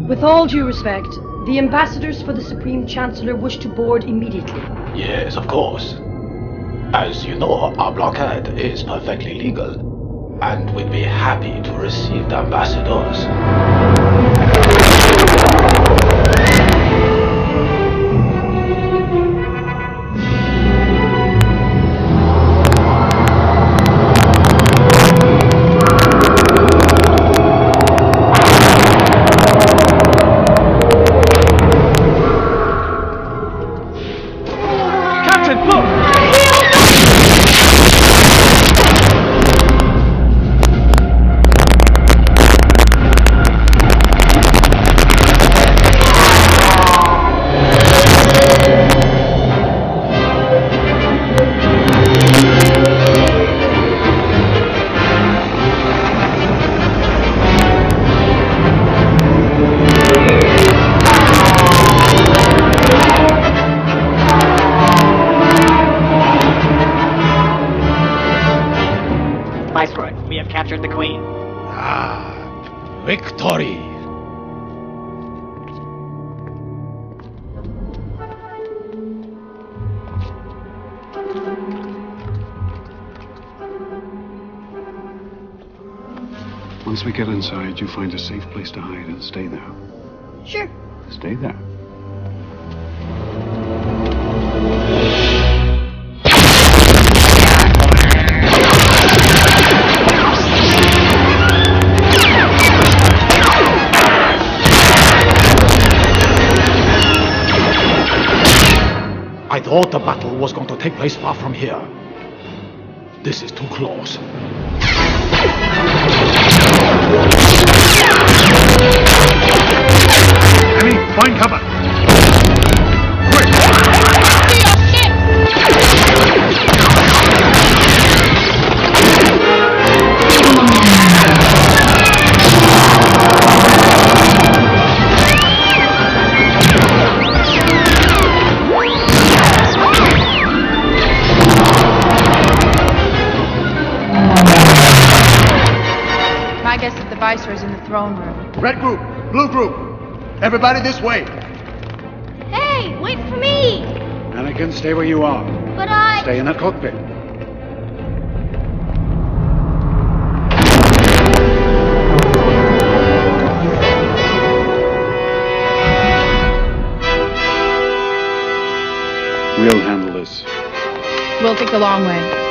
With all due respect, the ambassadors for the Supreme Chancellor wish to board immediately. Yes, of course. As you know, our blockade is perfectly legal, and we'd be happy to receive the ambassadors. Viceroy, we have captured the Queen. Ah, victory! Once we get inside, you find a safe place to hide and stay there. Sure. Stay there. I thought the battle was going to take place far from here. This is too close. Enemy, find cover! Quick! My guess is the Viceroy's in the throne room. Red group, blue group, everybody this way. Hey, wait for me! Anakin, stay where you are. But I... Stay in that cockpit. We'll handle this. We'll take the long way.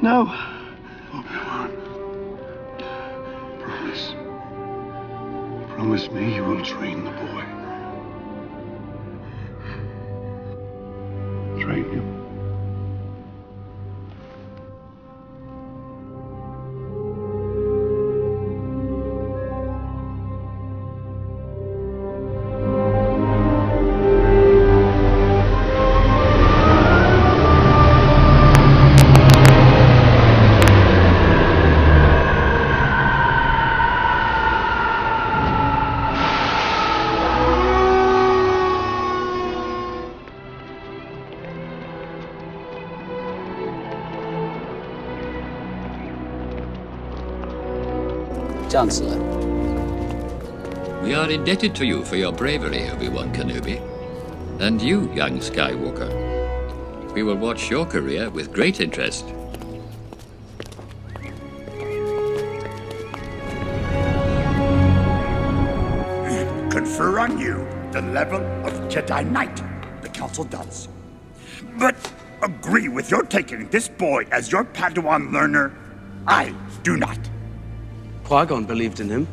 No. Obi-Wan. Promise. Promise me you will train the boy. Train him. Chancellor. We are indebted to you for your bravery, Obi-Wan Kenobi. And you, young Skywalker. We will watch your career with great interest. Confer on you the level of Jedi Knight, the Council does. But agree with your taking this boy as your Padawan learner, I do not. Qui-Gon believed in him.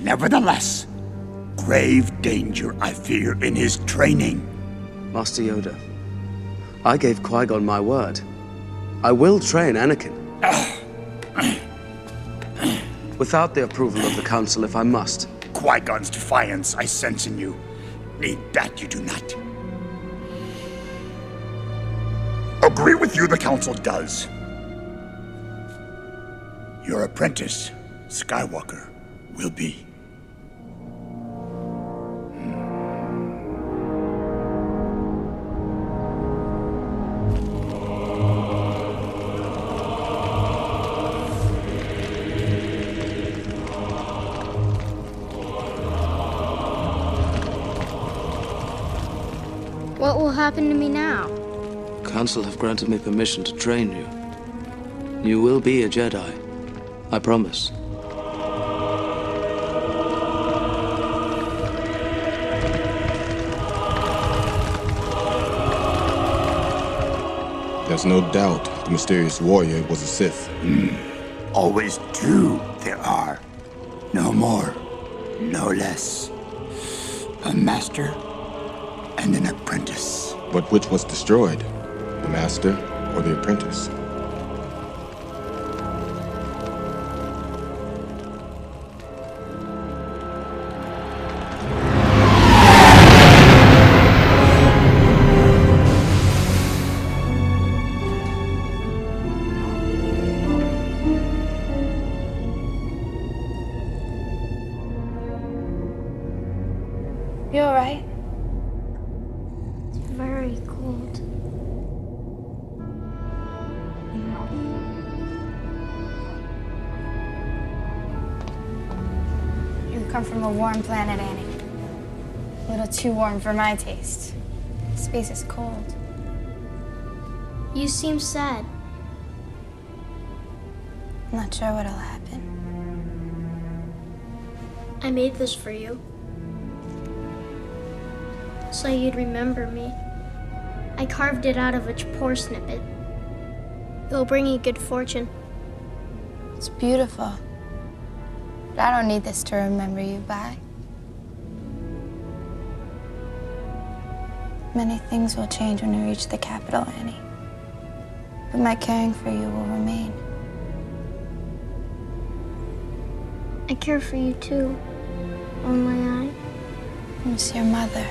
Nevertheless, grave danger I fear in his training. Master Yoda, I gave Qui-Gon my word. I will train Anakin. Without the approval of the Council if I must. Qui-Gon's defiance I sense in you. Need that you do not. Agree with you the Council does. Your apprentice, Skywalker, will be. What will happen to me now? Council have granted me permission to train you. You will be a Jedi. I promise. There's no doubt the mysterious warrior was a Sith. Always two there are. No more, no less. A master and an apprentice. But which was destroyed? The master or the apprentice? You all right? It's very cold. You come from a warm planet, Annie. A little too warm for my taste. Space is cold. You seem sad. I'm not sure what'll happen. I made this for you. So you'd remember me. I carved it out of a poor snippet. It will bring you good fortune. It's beautiful. But I don't need this to remember you by. Many things will change when we reach the capital, Annie. But my caring for you will remain. I care for you too. Only I miss your mother.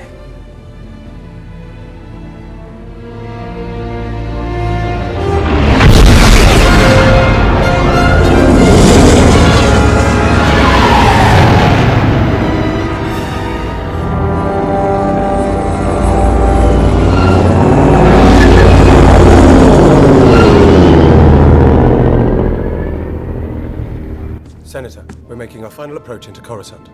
Senator, we're making our final approach into Coruscant.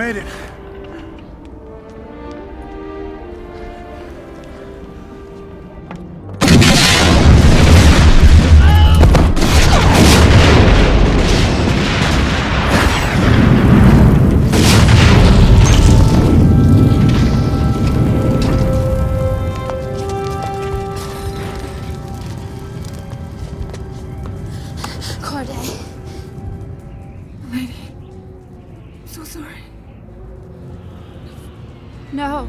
made it. No.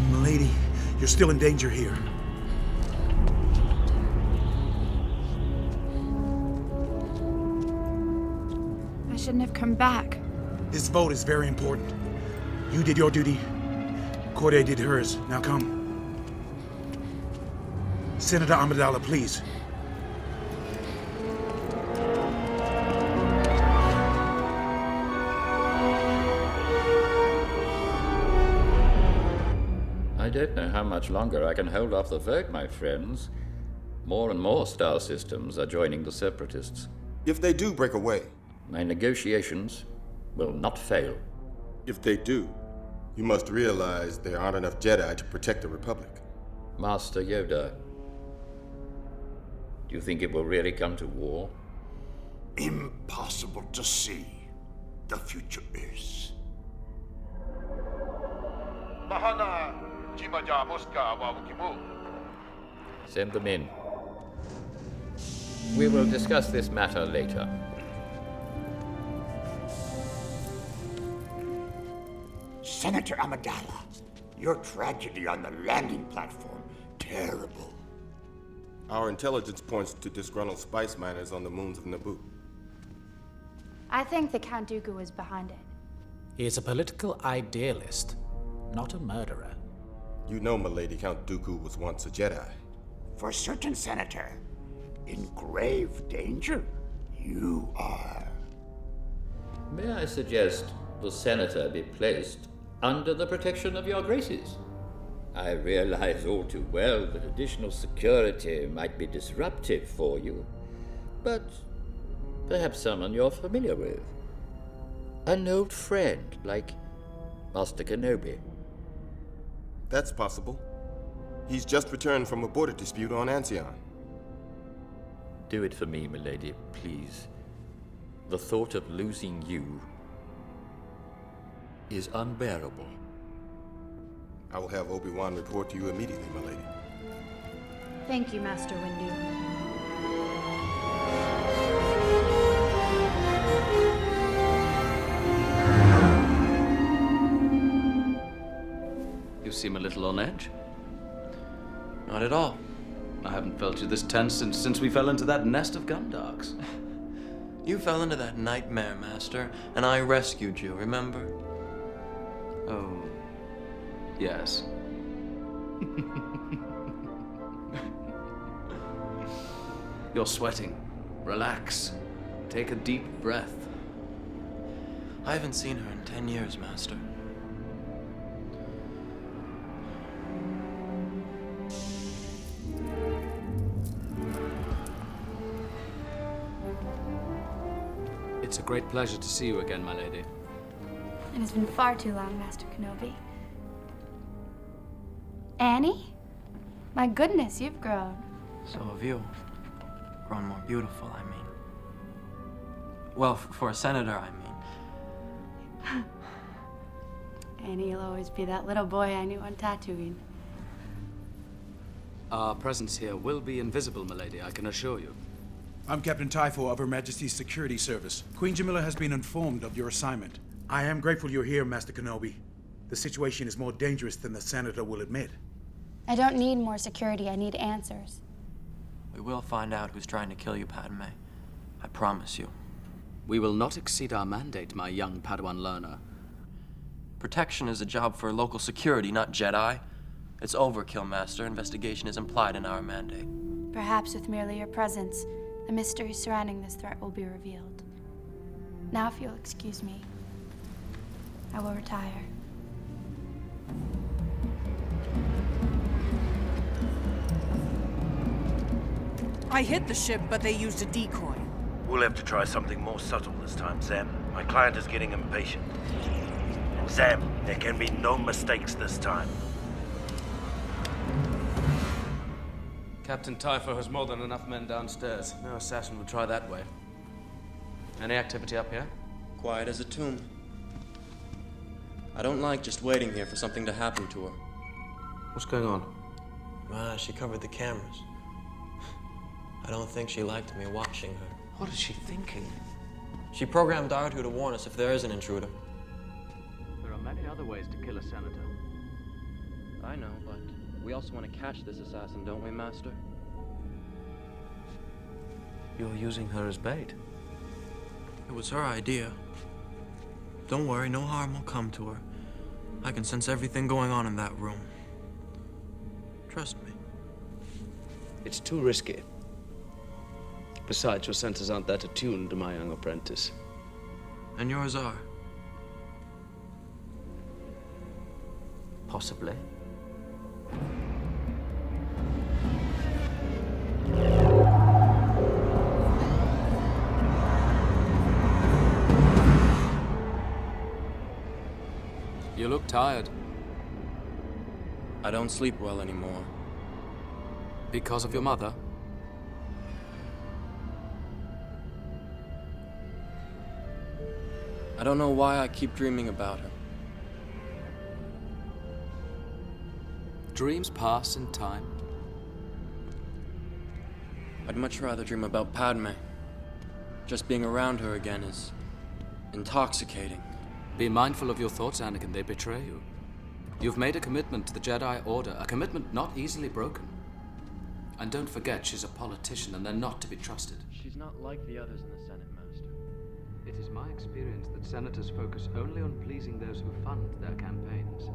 Milady, you're still in danger here. I shouldn't have come back. This vote is very important. You did your duty. Corday did hers. Now come. Senator Amidala, please. I don't know how much longer I can hold off the vote, my friends. More and more star systems are joining the Separatists. If they do break away. My negotiations will not fail. If they do, you must realize there aren't enough Jedi to protect the Republic. Master Yoda, do you think it will really come to war? Impossible to see. The future is. Send them in. We will discuss this matter later. Senator Amidala, your tragedy on the landing platform, terrible. Our intelligence points to disgruntled spice miners on the moons of Naboo. I think the Count Dooku is behind it. He is a political idealist, not a murderer. You know, milady, Count Dooku was once a Jedi. For certain, Senator. In grave danger, you are. May I suggest the Senator be placed under the protection of your graces? I realize all too well that additional security might be disruptive for you, but perhaps someone you're familiar with. An old friend like Master Kenobi. That's possible. He's just returned from a border dispute on Ancion. Do it for me, milady, please. The thought of losing you is unbearable. I will have Obi-Wan report to you immediately, milady. Thank you, Master Windu. You seem a little on edge. Not at all. I haven't felt you this tense since we fell into that nest of Gundarks. You fell into that nightmare, Master, and I rescued you, remember? Oh, yes. You're sweating. Relax. Take a deep breath. I haven't seen her in 10 years, Master. It's a great pleasure to see you again, my lady. It has been far too long, Master Kenobi. Annie? My goodness, you've grown. So have you. Grown more beautiful, I mean. Well, for a senator, I mean. Annie, you'll always be that little boy I knew on Tatooine. Our presence here will be invisible, my lady, I can assure you. I'm Captain Typho of Her Majesty's Security Service. Queen Jamila has been informed of your assignment. I am grateful you're here, Master Kenobi. The situation is more dangerous than the Senator will admit. I don't need more security, I need answers. We will find out who's trying to kill you, Padme. I promise you. We will not exceed our mandate, my young Padawan learner. Protection is a job for local security, not Jedi. It's overkill, Master. Investigation is implied in our mandate. Perhaps with merely your presence, the mystery surrounding this threat will be revealed. Now, if you'll excuse me, I will retire. I hit the ship, but they used a decoy. We'll have to try something more subtle this time, Sam. My client is getting impatient. Sam, there can be no mistakes this time. Captain Typho has more than enough men downstairs. No assassin would try that way. Any activity up here? Quiet as a tomb. I don't like just waiting here for something to happen to her. What's going on? She covered the cameras. I don't think she liked me watching her. What is she thinking? She programmed R2 to warn us if there is an intruder. There are many other ways to kill a senator. I know, but we also want to catch this assassin, don't we, Master? You're using her as bait. It was her idea. Don't worry, no harm will come to her. I can sense everything going on in that room. Trust me. It's too risky. Besides, your senses aren't that attuned to my young apprentice. And yours are. Possibly. You look tired. I don't sleep well anymore. Because of your mother? I don't know why I keep dreaming about her. Dreams pass in time. I'd much rather dream about Padme. Just being around her again is intoxicating. Be mindful of your thoughts, Anakin. They betray you. You've made a commitment to the Jedi Order, a commitment not easily broken. And don't forget, she's a politician, and they're not to be trusted. She's not like the others in the Senate, Master. It is my experience that senators focus only on pleasing those who fund their campaigns.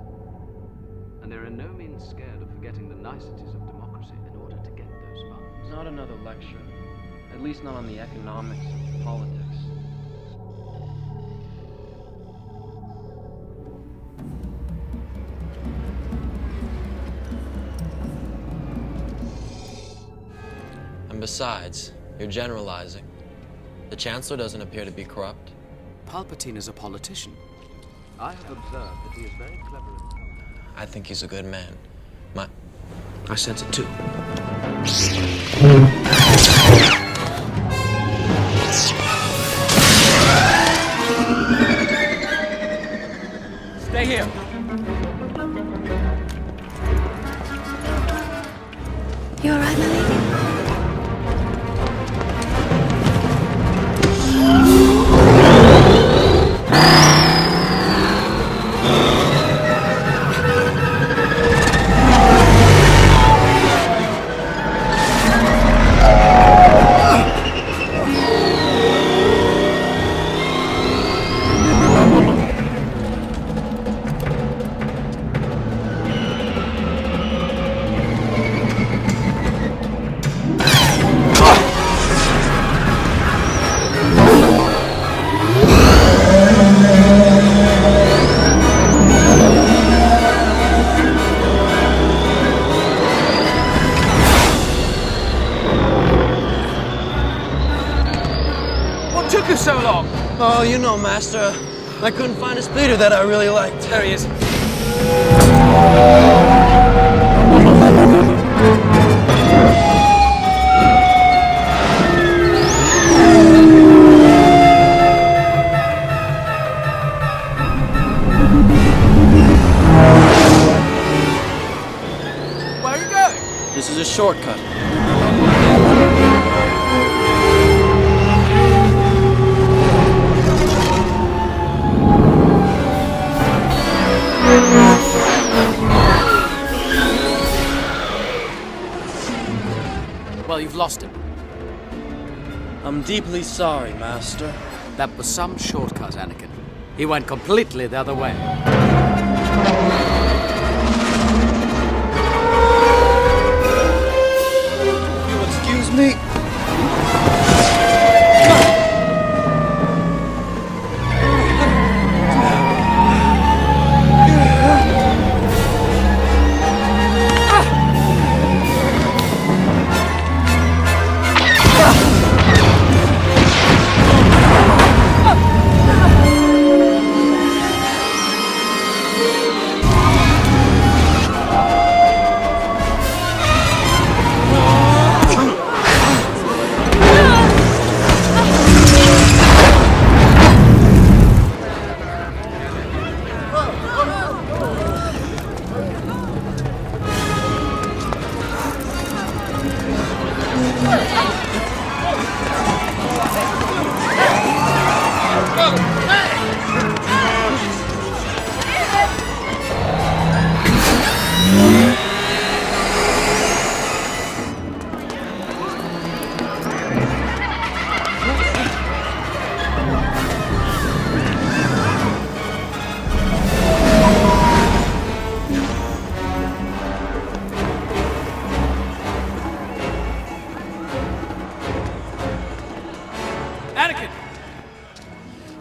And they're in no means scared of forgetting the niceties of democracy in order to get those funds. Not another lecture. At least not on the economics of politics. And besides, you're generalizing. The Chancellor doesn't appear to be corrupt. Palpatine is a politician. I have observed that he is very clever and intelligent. I think he's a good man. I sense it too. Stay here. You alright, my lady? So long. Oh, you know, Master. I couldn't find a speeder that I really liked. There he is. Where are you going? This is a shortcut. Well, you've lost him. I'm deeply sorry, Master. That was some shortcut, Anakin. He went completely the other way. You'll excuse me?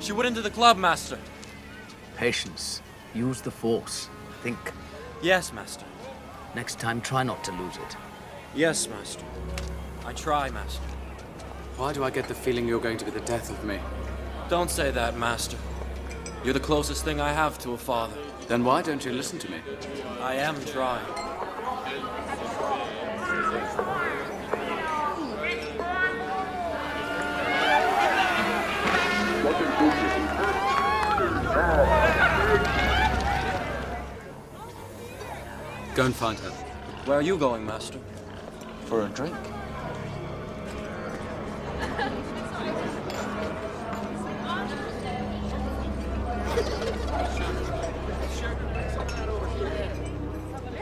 She went into the club, Master. Patience. Use the Force. Think. Yes, Master. Next time, try not to lose it. Yes, Master. I try, Master. Why do I get the feeling you're going to be the death of me? Don't say that, Master. You're the closest thing I have to a father. Then why don't you listen to me? I am trying. Go and find her. Where are you going, Master? For a drink.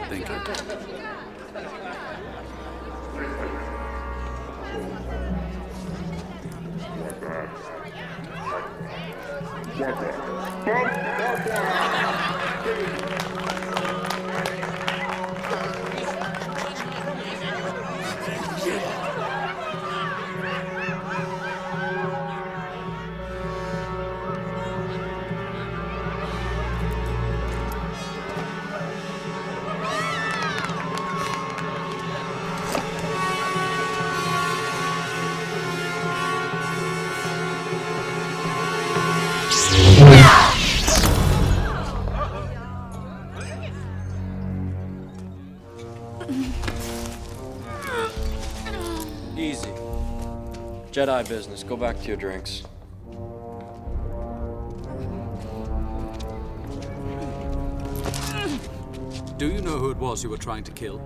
Thank you. Easy. Jedi business. Go back to your drinks. Do you know who it was you were trying to kill?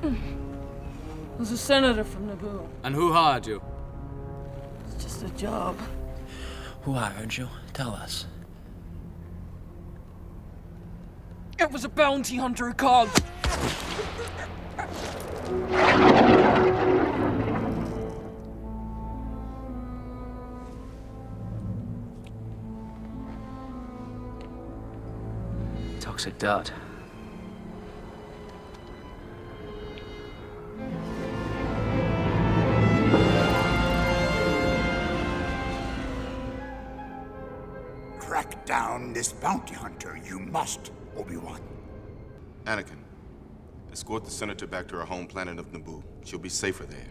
It was a senator from Naboo. And who hired you? It's just a job. Who hired you? Tell us. It was a bounty hunter called... Toxic dart. Track down this bounty hunter. You must, Obi-Wan. Anakin, escort the Senator back to her home planet of Naboo. She'll be safer there.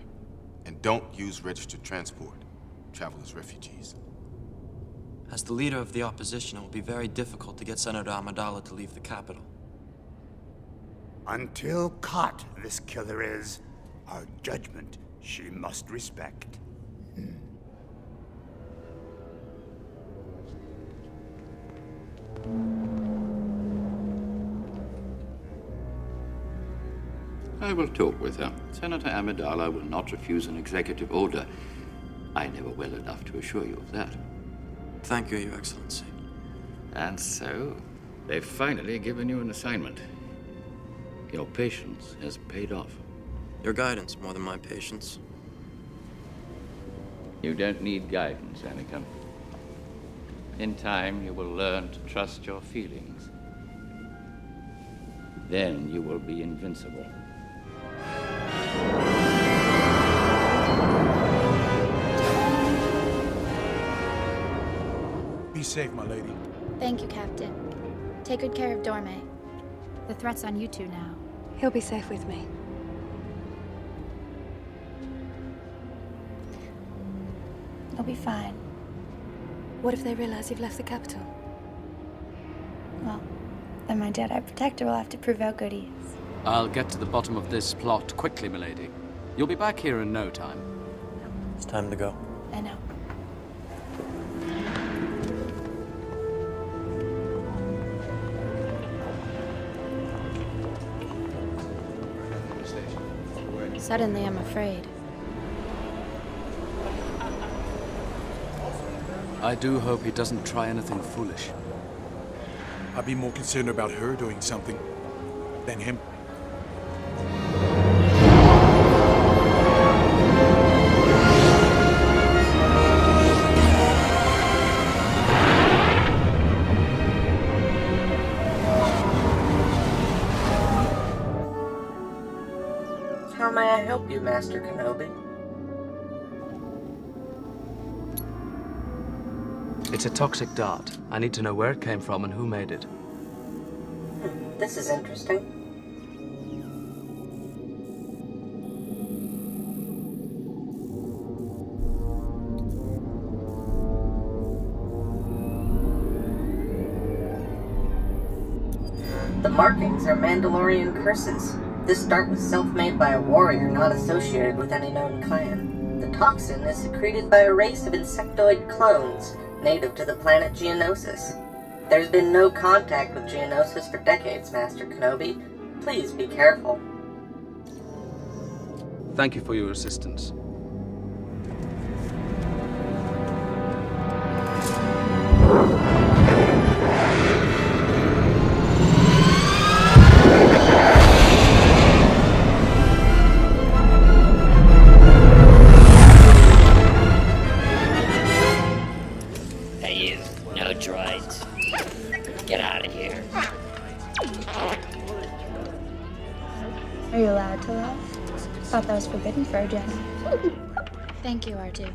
And don't use registered transport. Travel as refugees. As the leader of the opposition, it will be very difficult to get Senator Amidala to leave the capital. Until caught, this killer is. Our judgment she must respect. I will talk with her. Senator Amidala will not refuse an executive order. I never well enough to assure you of that. Thank you, Your Excellency. And so, they've finally given you an assignment. Your patience has paid off. Your guidance more than my patience. You don't need guidance, Anakin. In time, you will learn to trust your feelings. Then you will be invincible. Be safe, my lady. Thank you, Captain. Take good care of Dorme. The threat's on you two now. He'll be safe with me. You'll be fine. What if they realize you've left the capital? Well, then my Jedi protector will have to prove how good he is. I'll get to the bottom of this plot quickly, milady. You'll be back here in no time. It's time to go. I know. Suddenly, I'm afraid. I do hope he doesn't try anything foolish. I'd be more concerned about her doing something than him. How may I help you, Master Kenobi? It's a toxic dart. I need to know where it came from and who made it. This is interesting. The markings are Mandalorian curses. This dart was self-made by a warrior not associated with any known clan. The toxin is secreted by a race of insectoid clones native to the planet Geonosis. There's been no contact with Geonosis for decades, Master Kenobi. Please be careful. Thank you for your assistance. Are you allowed to laugh? Thought that was forbidden for a Jedi. Thank you, R2.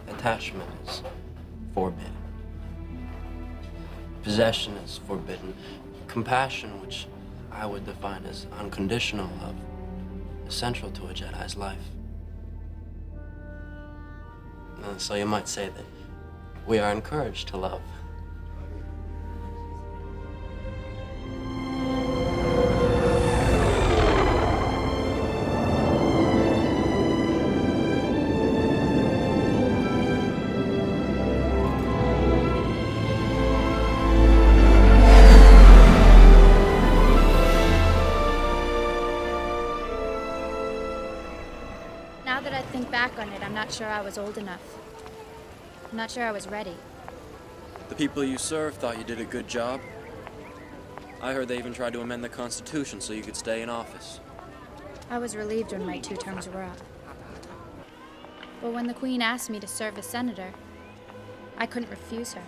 Attachment is forbidden. Possession is forbidden. Compassion, which I would define as unconditional love, is central to a Jedi's life. So you might say that we are encouraged to love. Now that I think back on it, I'm not sure I was old enough. I'm not sure I was ready. The people you serve thought you did a good job. I heard they even tried to amend the Constitution so you could stay in office. I was relieved when my 2 terms were up. But when the Queen asked me to serve as senator, I couldn't refuse her.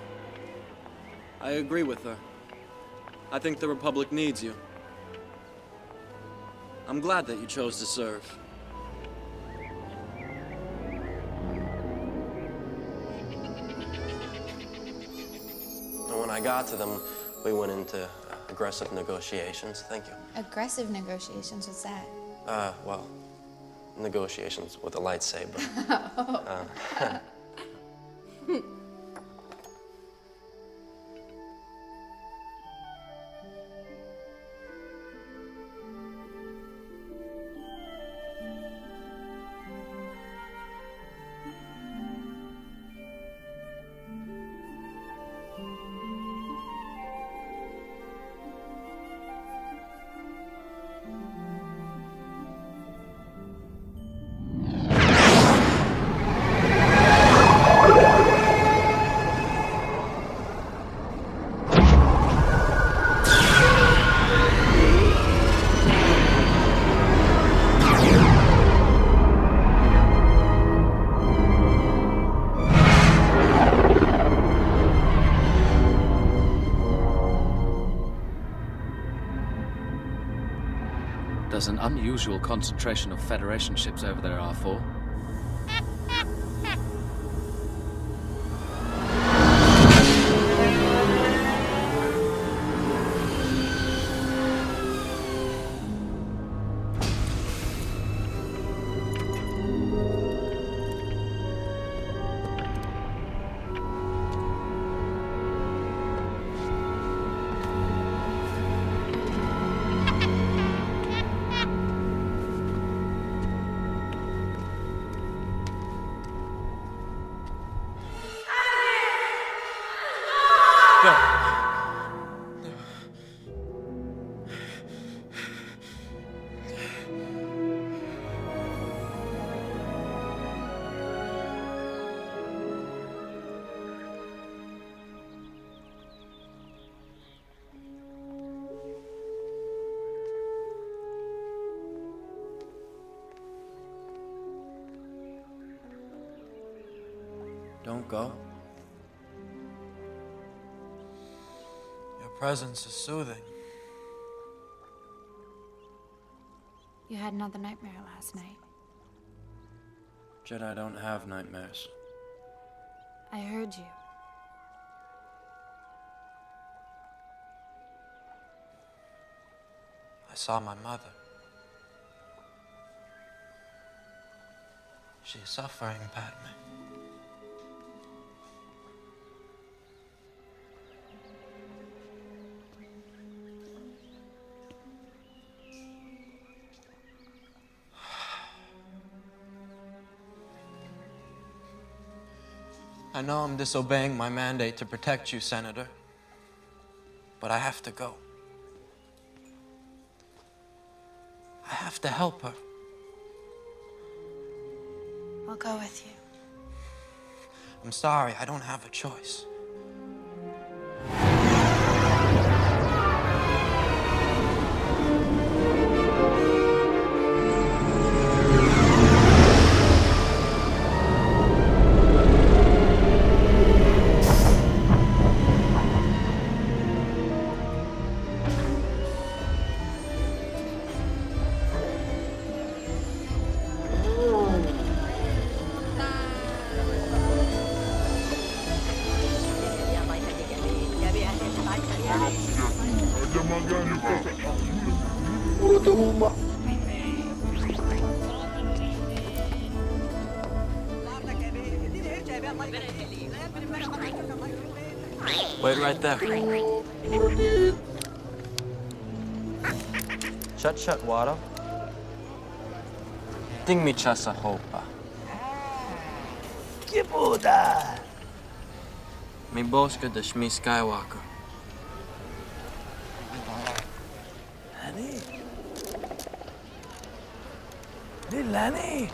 I agree with her. I think the Republic needs you. I'm glad that you chose to serve. And when I got to them, we went into aggressive negotiations. Thank you. Aggressive negotiations, what's that? Well, negotiations with a lightsaber. There's an unusual concentration of Federation ships over there, R4. Don't go. Your presence is soothing. You had another nightmare last night. Jedi don't have nightmares. I heard you. I saw my mother. She is suffering, Padme. I know I'm disobeying my mandate to protect you, Senator, but I have to go. I have to help her. I'll go with you. I'm sorry, I don't have a choice. Wait right there. Chat Wada. Ding mi chasa hopa. Kibuda! Mi boska de Shmi Skywalker. Lani? Lani?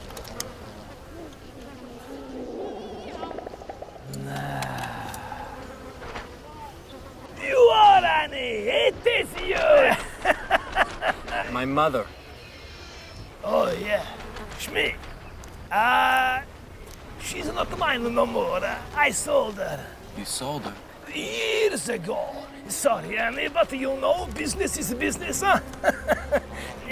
You are Annie! It is you! My mother. Oh, yeah. Shmi. She's not mine no more. I sold her. You sold her? Years ago. Sorry, Annie, but you know, business is business, huh?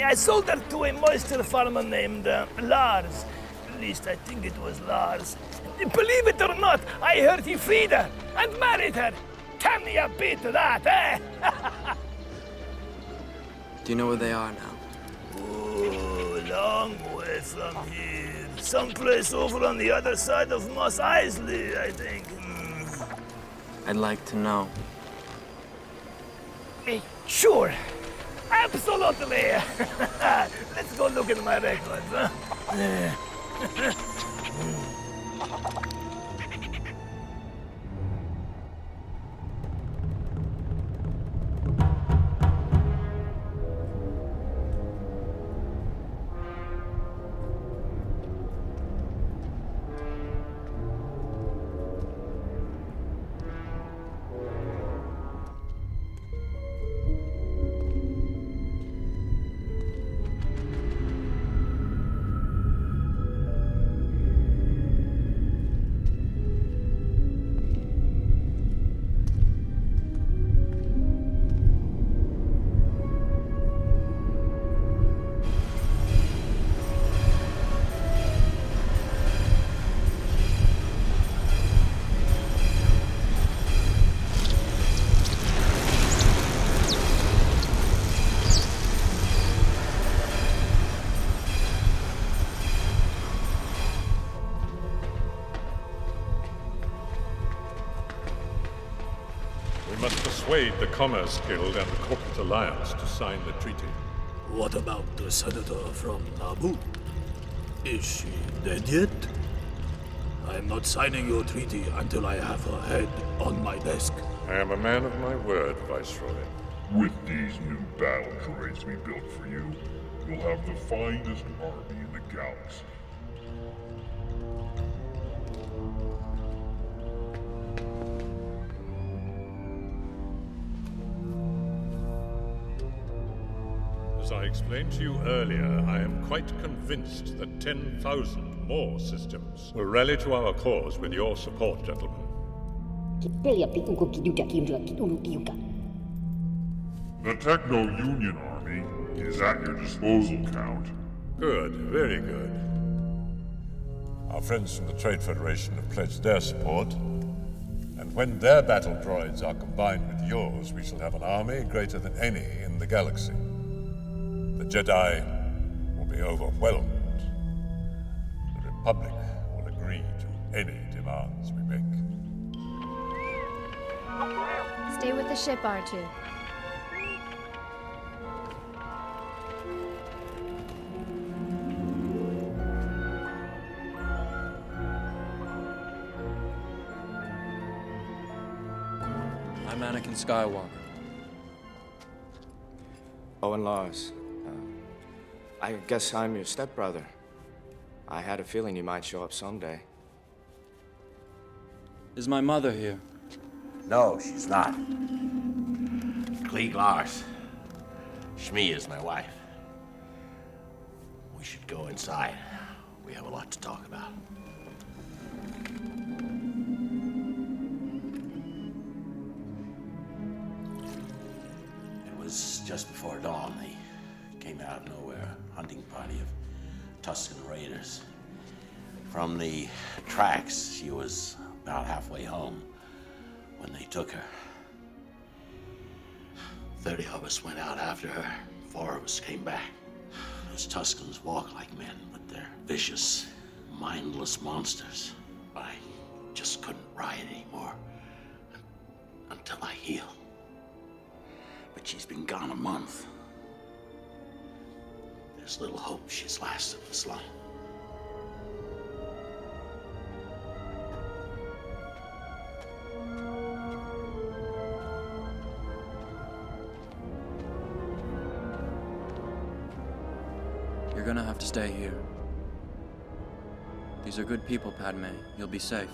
I sold her to a moisture farmer named Lars. At least I think it was Lars. Believe it or not, I heard he freed her and married her. Can you beat that, eh? Do you know where they are now? Oh, long way from here. Someplace over on the other side of Mos Eisley, I think. I'd like to know. Sure. Absolutely. Let's go look at my records, huh? Persuade the Commerce Guild and the Corporate Alliance to sign the treaty. What about the senator from Naboo? Is she dead yet? I am not signing your treaty until I have her head on my desk. I am a man of my word, Viceroy. With these new battle droids we built for you, you'll have the finest army in the galaxy. As I explained to you earlier, I am quite convinced that 10,000 more systems will rally to our cause with your support, gentlemen. The Techno-Union Army is at your disposal, Count. Good, very good. Our friends from the Trade Federation have pledged their support, and when their battle droids are combined with yours, we shall have an army greater than any in the galaxy. The Jedi will be overwhelmed. The Republic will agree to any demands we make. Stay with the ship, R2. I'm Anakin Skywalker. Owen Lars. I guess I'm your stepbrother. I had a feeling you might show up someday. Is my mother here? No, she's not. Klieg Lars. Shmi is my wife. We should go inside. We have a lot to talk about. It was just before dawn. They came out of nowhere, a hunting party of Tusken Raiders. From the tracks, she was about halfway home when they took her. 30 of us went out after her. 4 of us came back. Those Tuskens walk like men, but they're vicious, mindless monsters. I just couldn't ride anymore until I heal. But she's been gone a month. There's little hope she's lasted this long. You're gonna have to stay here. These are good people, Padme. You'll be safe.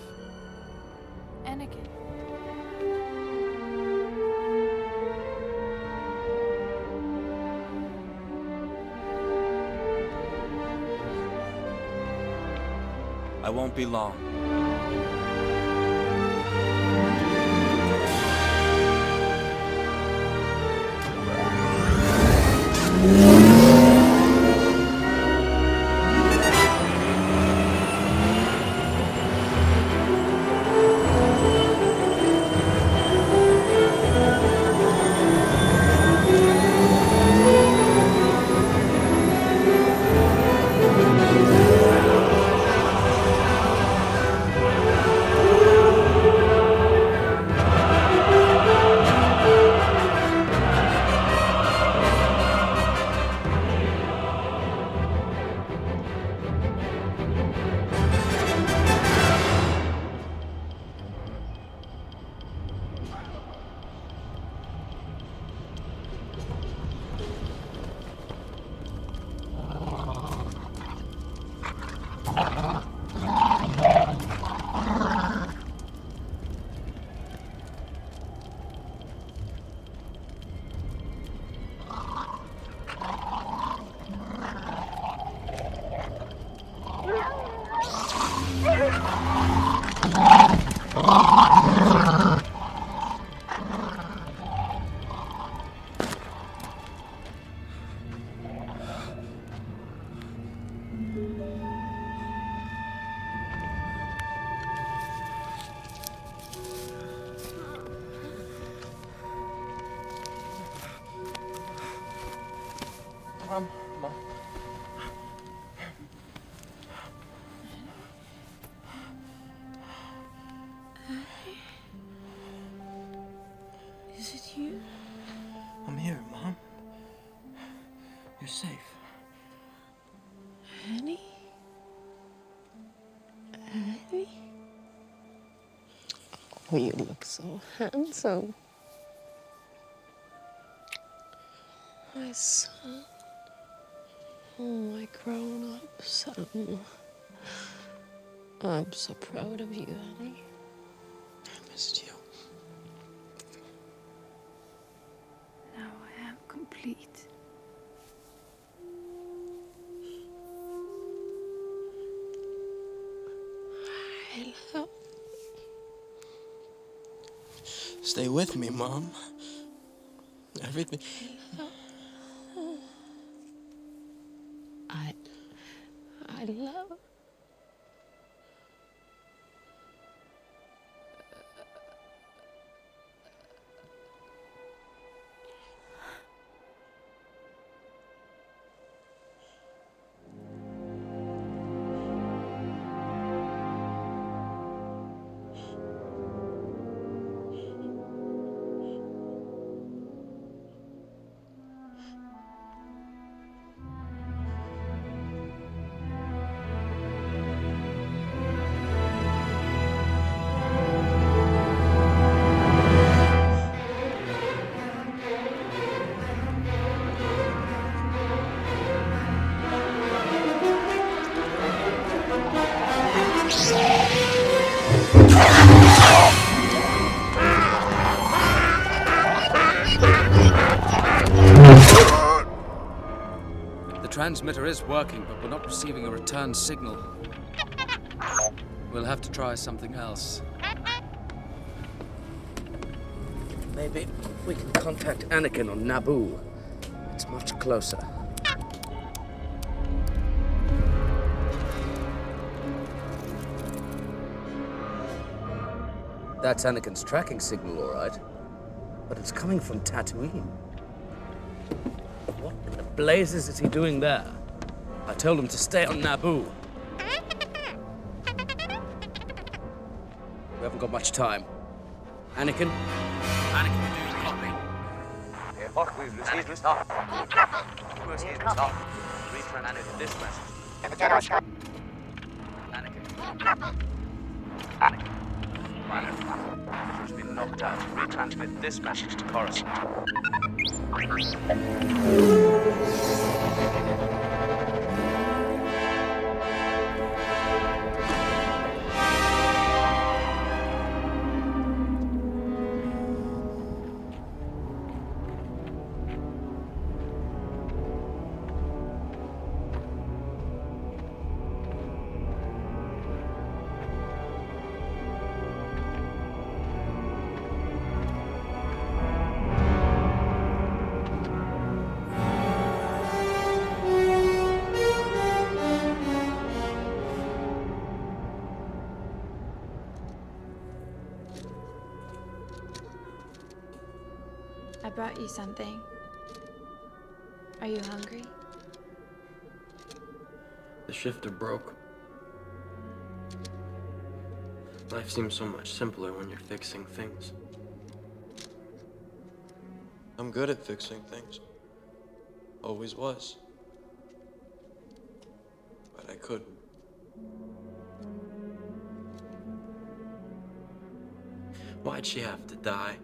Anakin. I won't be long. Mom. Is it you? I'm here, Mom. You're safe. Annie? Annie? Oh, you look so handsome. My son. Oh, my grown-up son. I'm so proud of you, Annie. I missed you. Now I am complete. I love. Stay with me, Mom. Everything. I love. transmitter is working, but we're not receiving a return signal. We'll have to try something else. Maybe we can contact Anakin on Naboo. It's much closer. That's Anakin's tracking signal, all right. But it's coming from Tatooine. What in the blazes is he doing there? I told him to stay on Naboo. We haven't got much time. Anakin? Anakin, do you copy? We've received this off. We've received this off. Return Anakin this message. Anakin. Anakin. Has been knocked out. Retransmit this message to Coruscant. I brought you something. Are you hungry? The shifter broke. Life seems so much simpler when you're fixing things. I'm good at fixing things. Always was. But I couldn't. Why'd she have to die?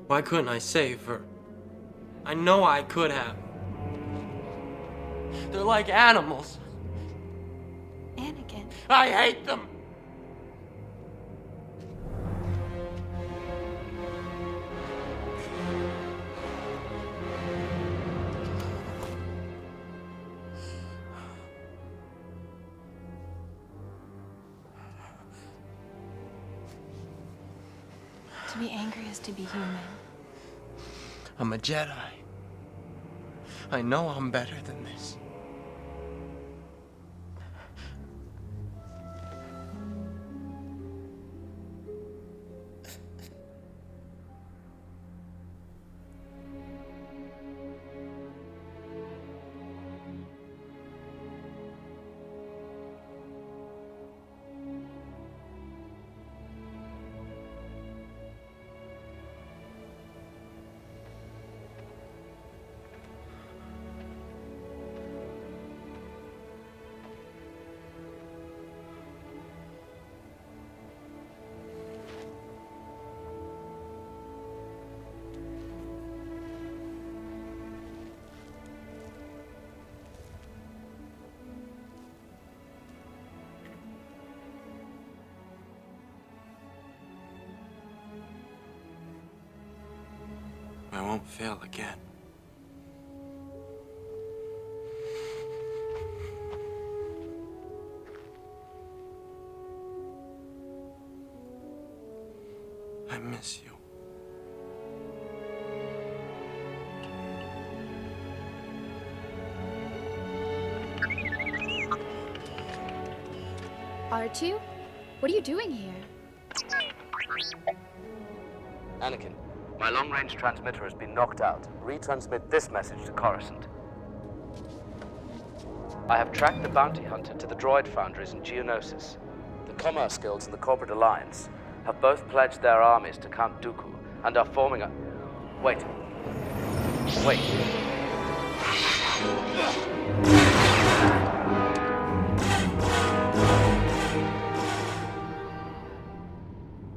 Why couldn't I save her? I know I could have. They're like animals. Anakin. I hate them! To be angry is to be human. I'm a Jedi. I know I'm better than this. I won't fail again. I miss you. R2? What are you doing here? Anakin, my long-range transmitter has been knocked out. Retransmit this message to Coruscant. I have tracked the bounty hunter to the droid foundries in Geonosis. The Commerce Guilds and the Corporate Alliance have both pledged their armies to Count Dooku and are forming a... Wait.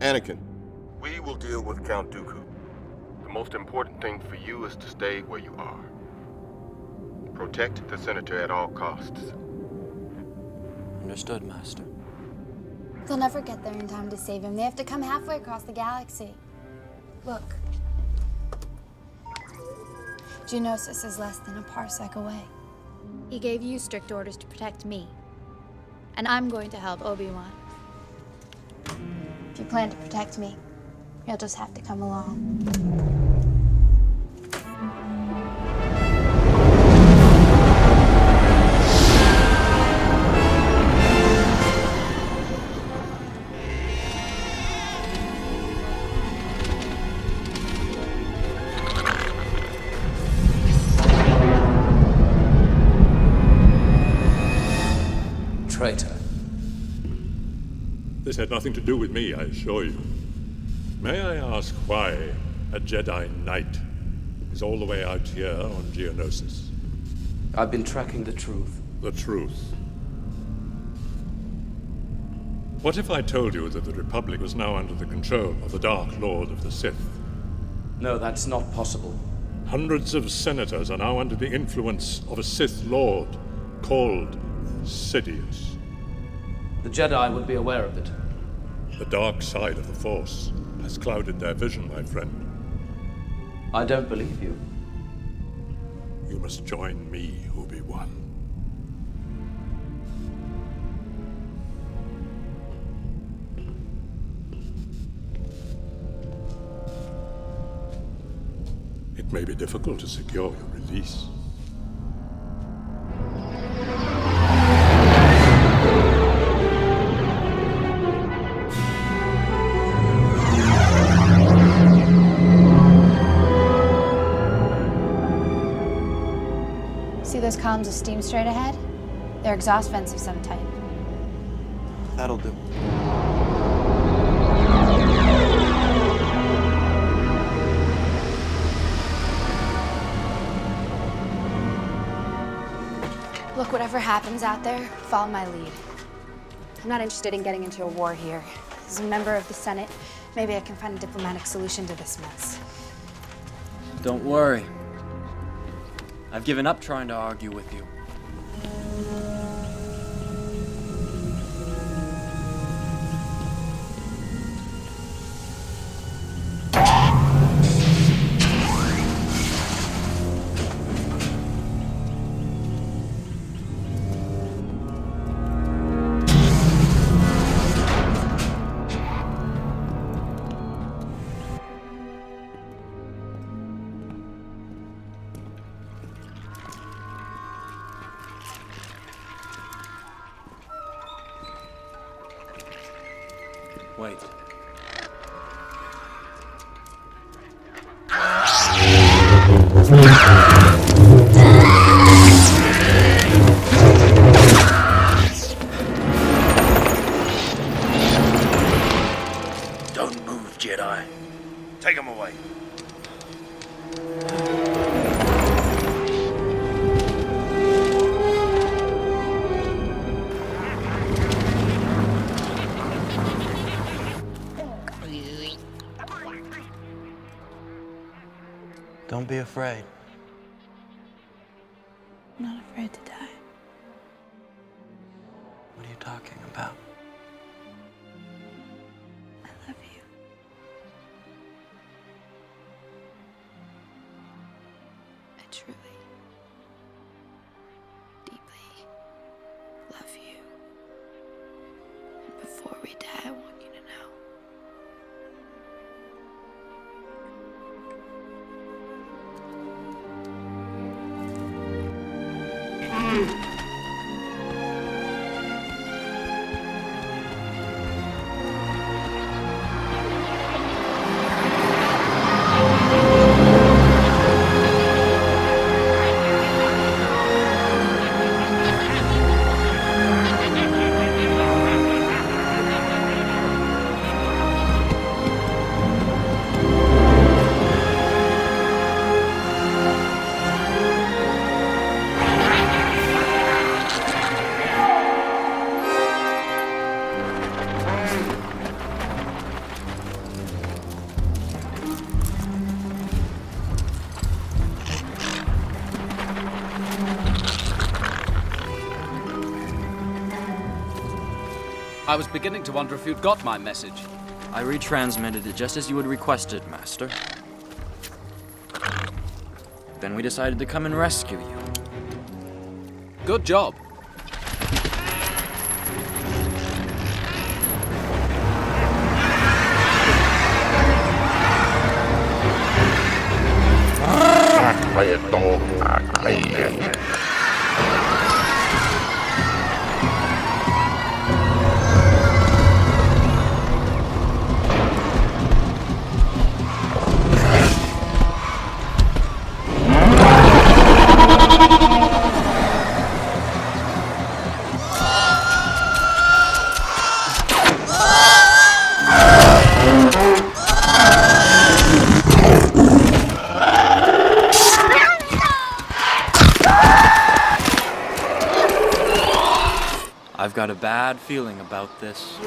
Anakin, we will deal with Count Dooku. The most important thing for you is to stay where you are. Protect the Senator at all costs. Understood, Master. They'll never get there in time to save him. They have to come halfway across the galaxy. Look. Geonosis is less than a parsec away. He gave you strict orders to protect me. And I'm going to help Obi-Wan. If you plan to protect me, you'll just have to come along. Traitor. This had nothing to do with me, I assure you. May I ask why a Jedi Knight is all the way out here on Geonosis? I've been tracking the truth. The truth? What if I told you that the Republic was now under the control of the Dark Lord of the Sith? No, that's not possible. Hundreds of senators are now under the influence of a Sith Lord called Sidious. The Jedi would be aware of it. The dark side of the Force has clouded their vision, my friend. I don't believe you. You must join me, Obi-Wan. It may be difficult to secure your release. See those columns of steam straight ahead? They're exhaust vents of some type. That'll do. Look, whatever happens out there, follow my lead. I'm not interested in getting into a war here. As a member of the Senate, maybe I can find a diplomatic solution to this mess. Don't worry. I've given up trying to argue with you. Wait. Don't move, Jedi. Take him away. Don't be afraid. I'm not afraid to die. What are you talking about? I love you. I truly, deeply love you. And before we die, I want you to know. I was beginning to wonder if you'd got my message. I retransmitted it just as you had requested, Master. then we decided to come and rescue you. Good job. I've got a bad feeling about this.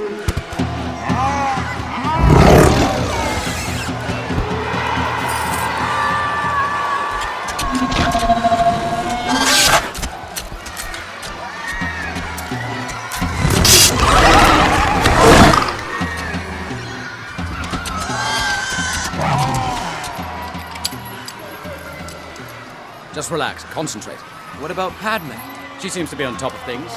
Just relax, concentrate. What about Padme? She seems to be on top of things.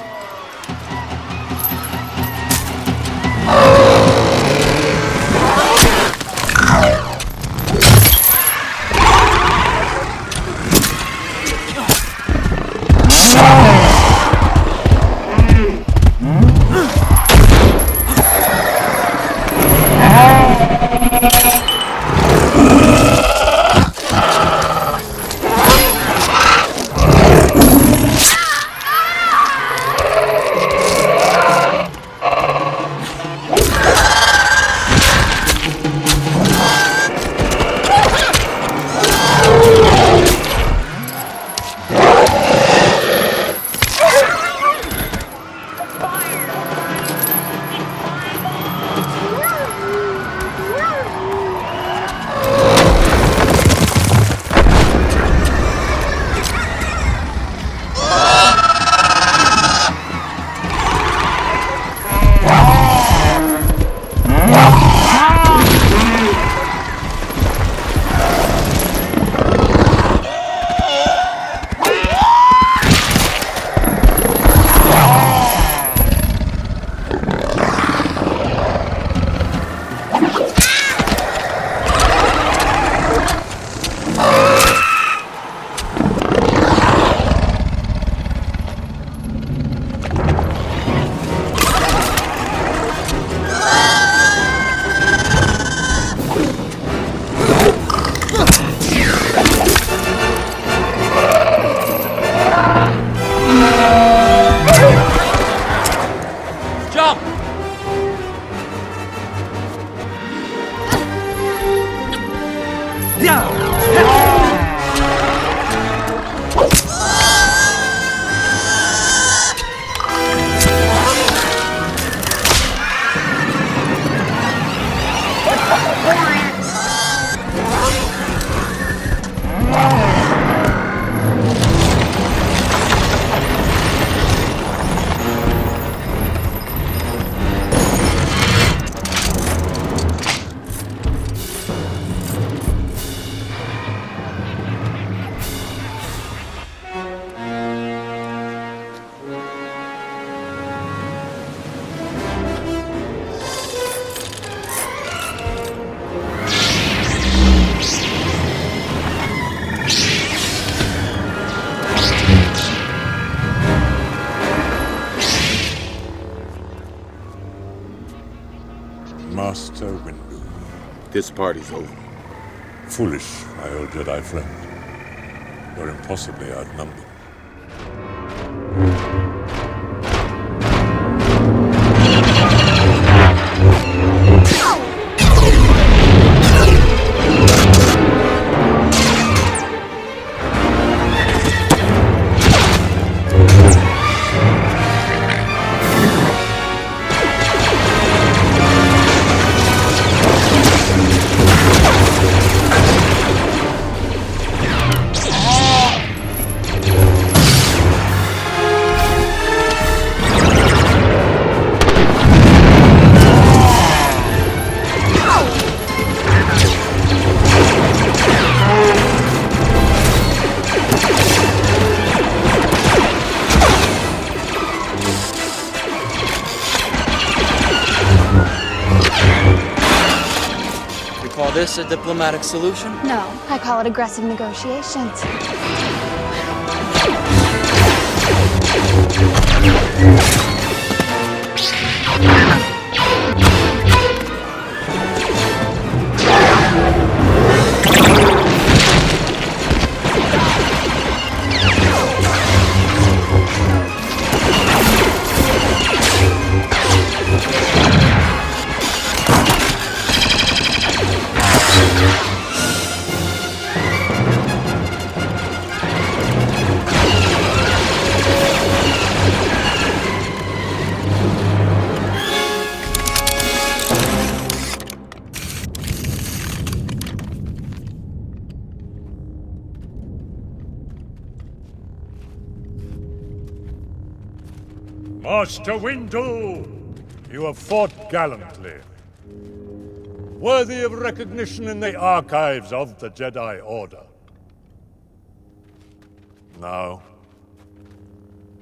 Master Windu. This party's over. Foolish, my old Jedi friend. You're impossibly outnumbered. call this a diplomatic solution? No, I call it aggressive negotiations. Master Windu, you have fought gallantly. Worthy of recognition in the archives of the Jedi Order. Now,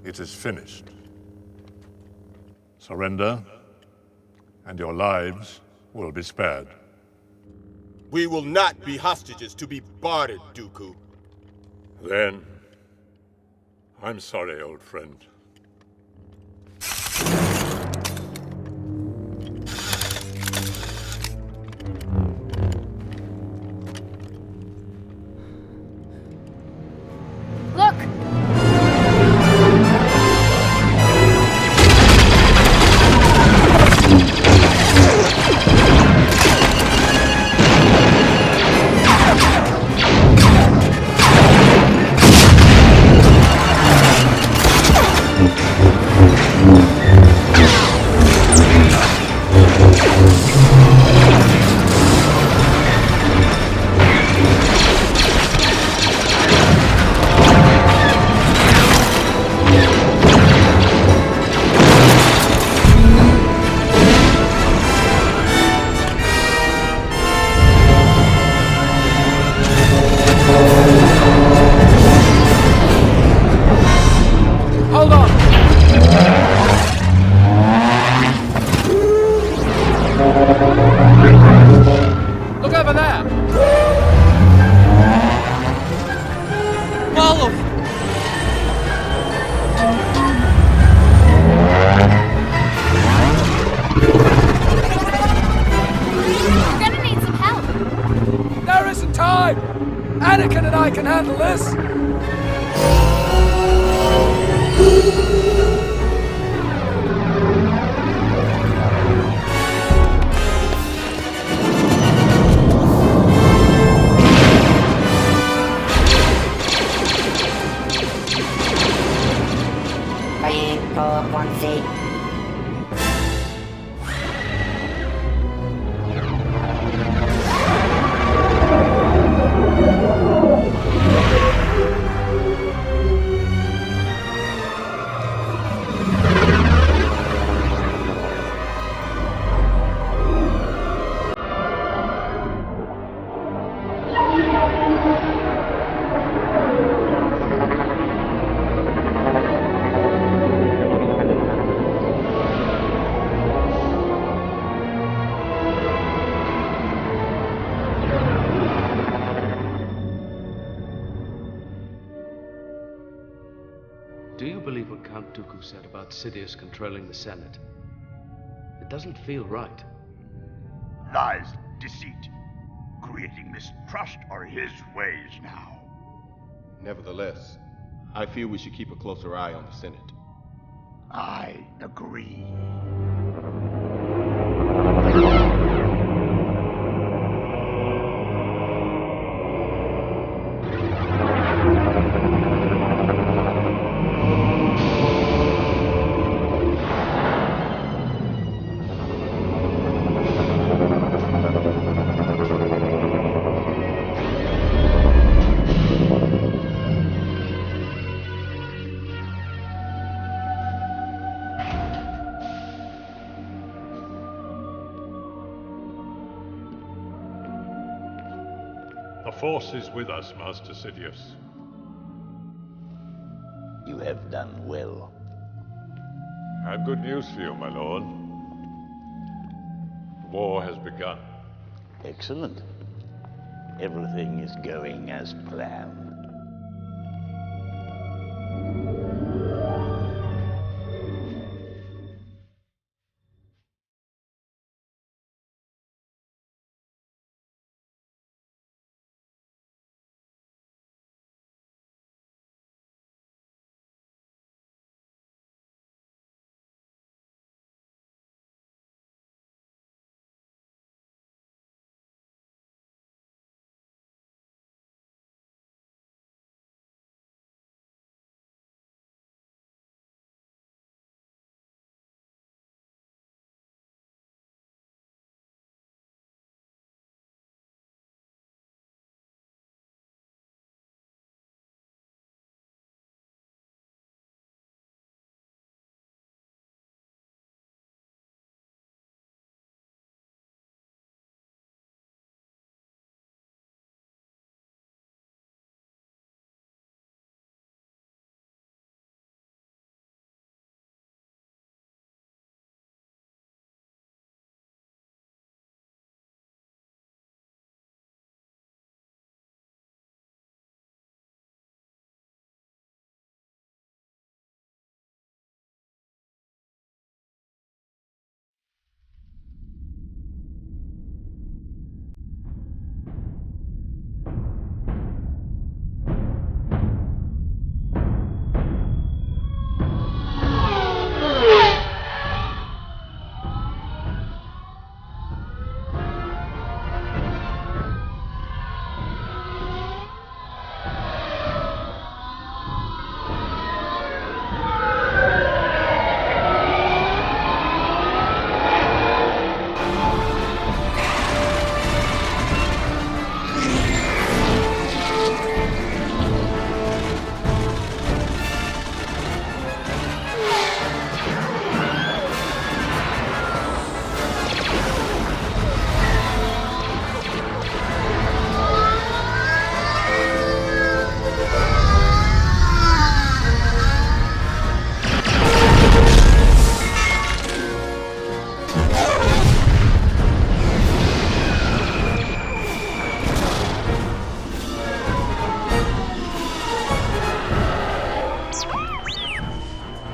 it is finished. Surrender, and your lives will be spared. We will not be hostages to be bartered, Dooku. Then, I'm sorry, old friend. Look! Hold on! Look over there! Follow! We're gonna need some help. There isn't time! Anakin and I can handle this! Pull up one seat. Do you believe what Count Dooku said about Sidious controlling the Senate? It doesn't feel right. Lies, deceit. Creating mistrust are his ways now. Nevertheless, I feel we should keep a closer eye on the Senate. I agree. The Force is with us, Master Sidious. You have done well. I have good news for you, my lord. The war has begun. Excellent. everything is going as planned.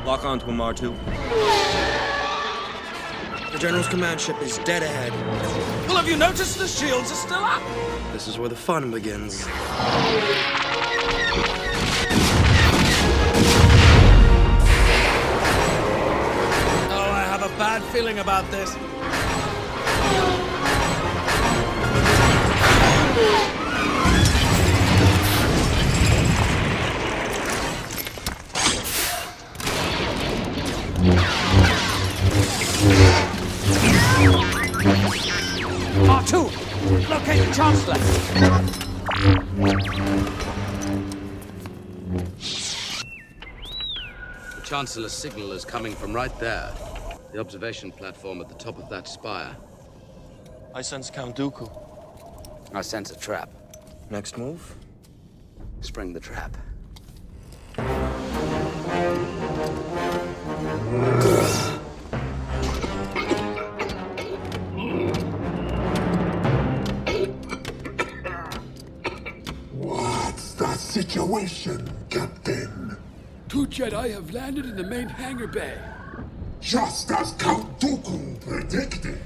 Lock onto him, R2. The General's command ship is dead ahead. Well, have you noticed the shields are still up? This is where the fun begins. Oh, I have a bad feeling about this. R2! Locate the Chancellor! The Chancellor's signal is coming from right there. The observation platform at the top of that spire. I sense Count Dooku. I sense a trap. Next move? Spring the trap. What's the situation, Captain? 2 Jedi have landed in the main hangar bay. Just as Count Dooku predicted.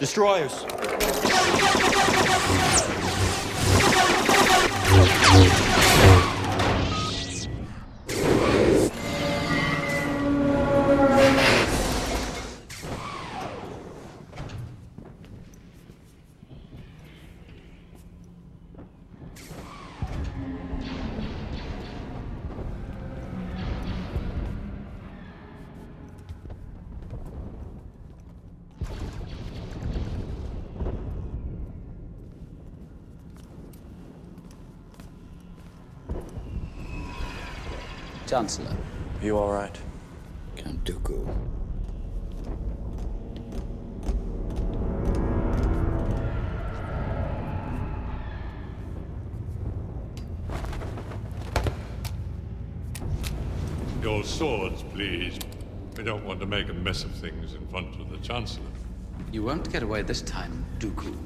Destroyers. Chancellor. You all right? Count Dooku. Your swords, please. We don't want to make a mess of things in front of the Chancellor. You won't get away this time, Dooku.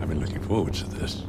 I've been looking forward to this.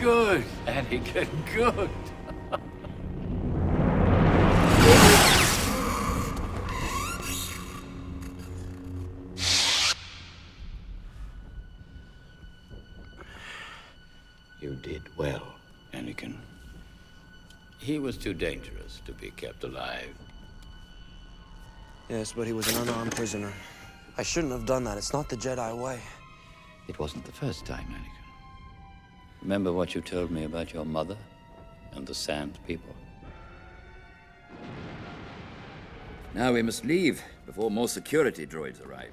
Good, Anakin, good. You did well, Anakin. He was too dangerous to be kept alive. Yes, but he was an unarmed prisoner. I shouldn't have done that. It's not the Jedi way. It wasn't the first time, Anakin. Remember what you told me about your mother and the Sand people? Now we must leave before more security droids arrive.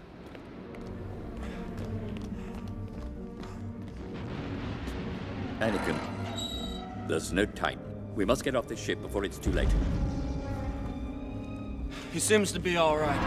Anakin, there's no time. We must get off this ship before it's too late. He seems to be all right.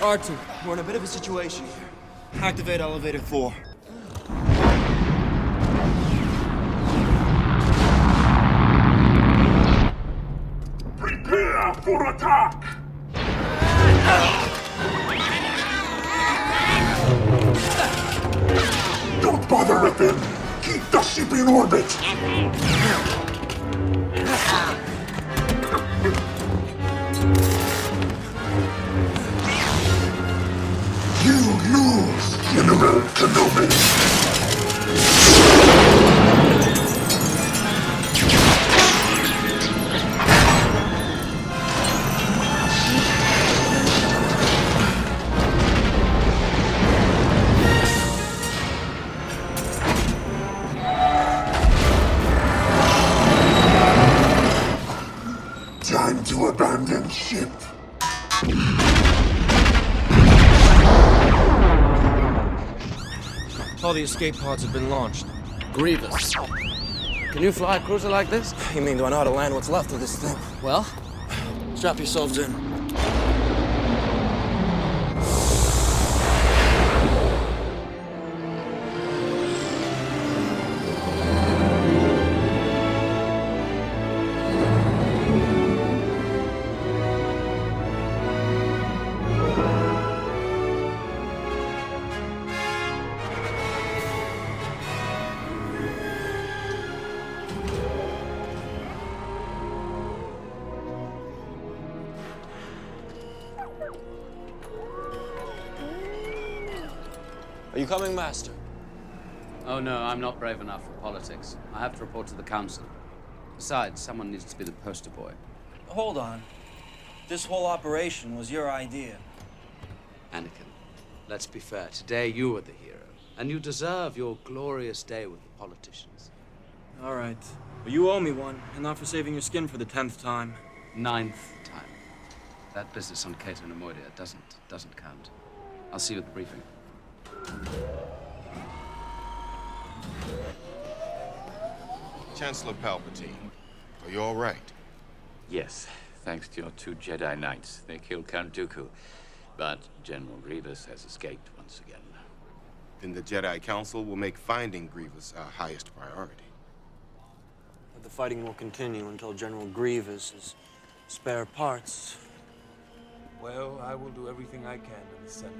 R2, we're in a bit of a situation here. Activate elevator 4. Prepare for attack! Don't bother with him! Keep the ship in orbit! You lose, General Kenobi! Time to abandon ship. All the escape pods have been launched. Grievous. Can you fly a cruiser like this? You mean, do I know how to land what's left of this thing? Well? Strap yourselves in. Are you coming, Master? Oh no, I'm not brave enough for politics. I have to report to the Council. Besides, someone needs to be the poster boy. Hold on. This whole operation was your idea. Anakin, let's be fair. Today you are the hero. And you deserve your glorious day with the politicians. All right. Well, you owe me one, and not for saving your skin for the 10th time. 9th time. That business on Cato Nemoidia doesn't count. I'll see you at the briefing. Chancellor Palpatine, are you all right? Yes, thanks to your 2 Jedi Knights. They killed Count Dooku. But General Grievous has escaped once again. then the Jedi Council will make finding Grievous our highest priority. But the fighting will continue until General Grievous is spare parts. Well, I will do everything I can in the Senate.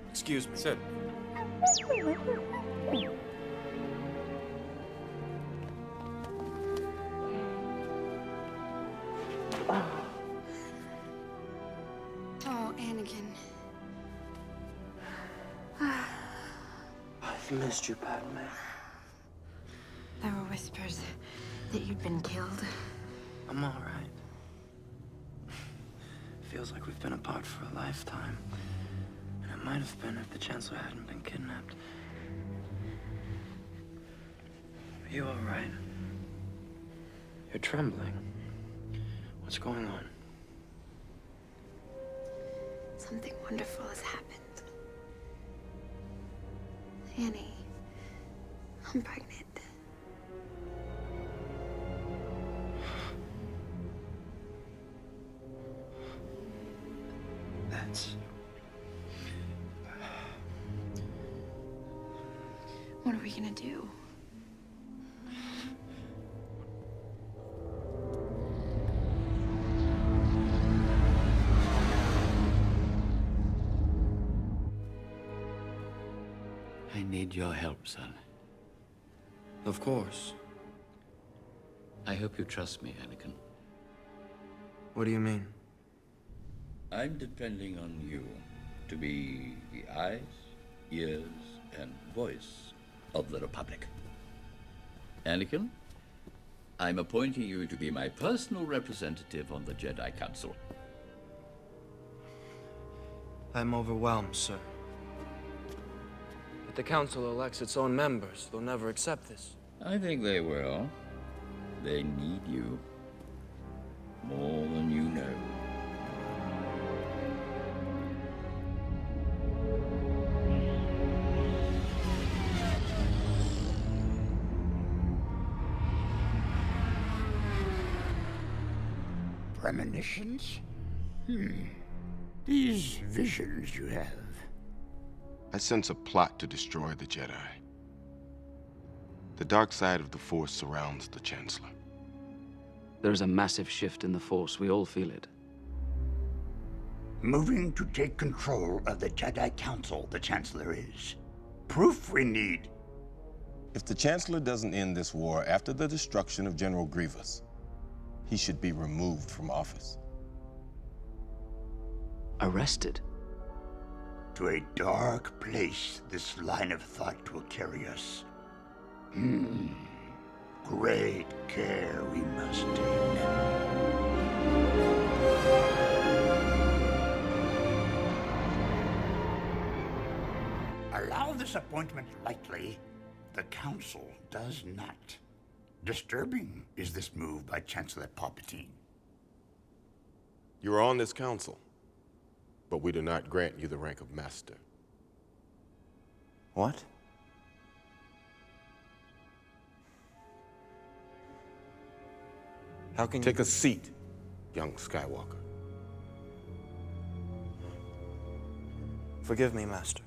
Excuse me. Sit. Oh, Anakin. I've missed you, Padme. There were whispers that you'd been killed. I'm all right. Feels like we've been apart for a lifetime. And it might have been if the Chancellor hadn't been kidnapped. Are you all right? You're trembling. What's going on? Something wonderful has happened. Annie, I'm pregnant. That's... What are we gonna do? I need your help, son. Of course. I hope you trust me, Anakin. What do you mean? I'm depending on you to be the eyes, ears, and voice of the Republic. Anakin, I'm appointing you to be my personal representative on the Jedi Council. I'm overwhelmed, sir. If the Council elects its own members, they'll never accept this. I think they will. They need you. More than you know. Premonitions? These visions you have. I sense a plot to destroy the Jedi. The dark side of the Force surrounds the Chancellor. There is a massive shift in the Force. We all feel it. Moving to take control of the Jedi Council, the Chancellor is. Proof we need. If the Chancellor doesn't end this war after the destruction of General Grievous, he should be removed from office. Arrested? To a dark place this line of thought will carry us. Great care we must take. Allow this appointment lightly. The Council does not. Disturbing is this move by Chancellor Palpatine. You are on this council, but we do not grant you the rank of Master. What? How can you... Take a seat, young Skywalker. Forgive me, Master.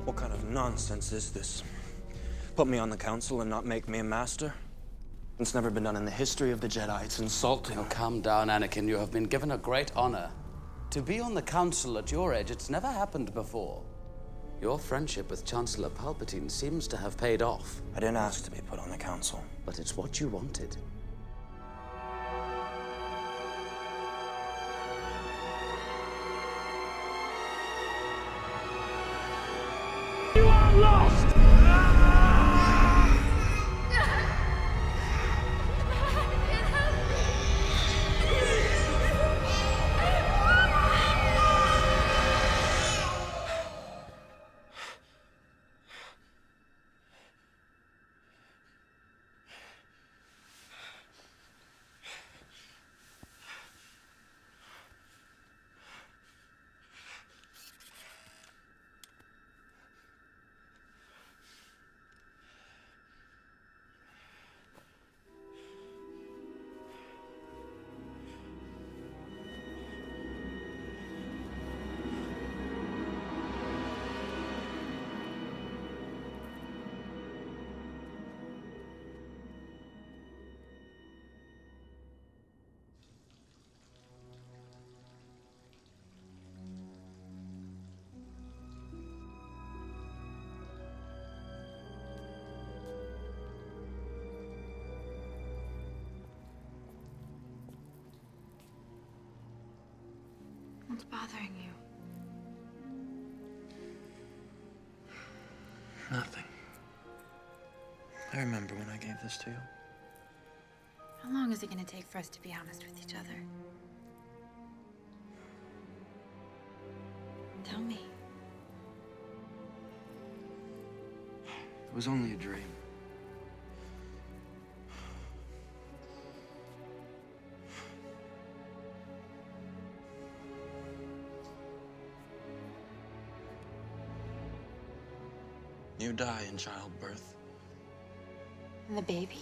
What kind of nonsense is this? Put me on the council and not make me a master? It's never been done in the history of the Jedi. It's insulting. Oh, calm down, Anakin. You have been given a great honor. To be on the council at your age, it's never happened before. Your friendship with Chancellor Palpatine seems to have paid off. I didn't ask to be put on the council. But it's what you wanted. You are lost! What's bothering you? Nothing. I remember when I gave this to you. How long is it gonna take for us to be honest with each other? Tell me. It was only a dream. You die in childbirth. And the baby?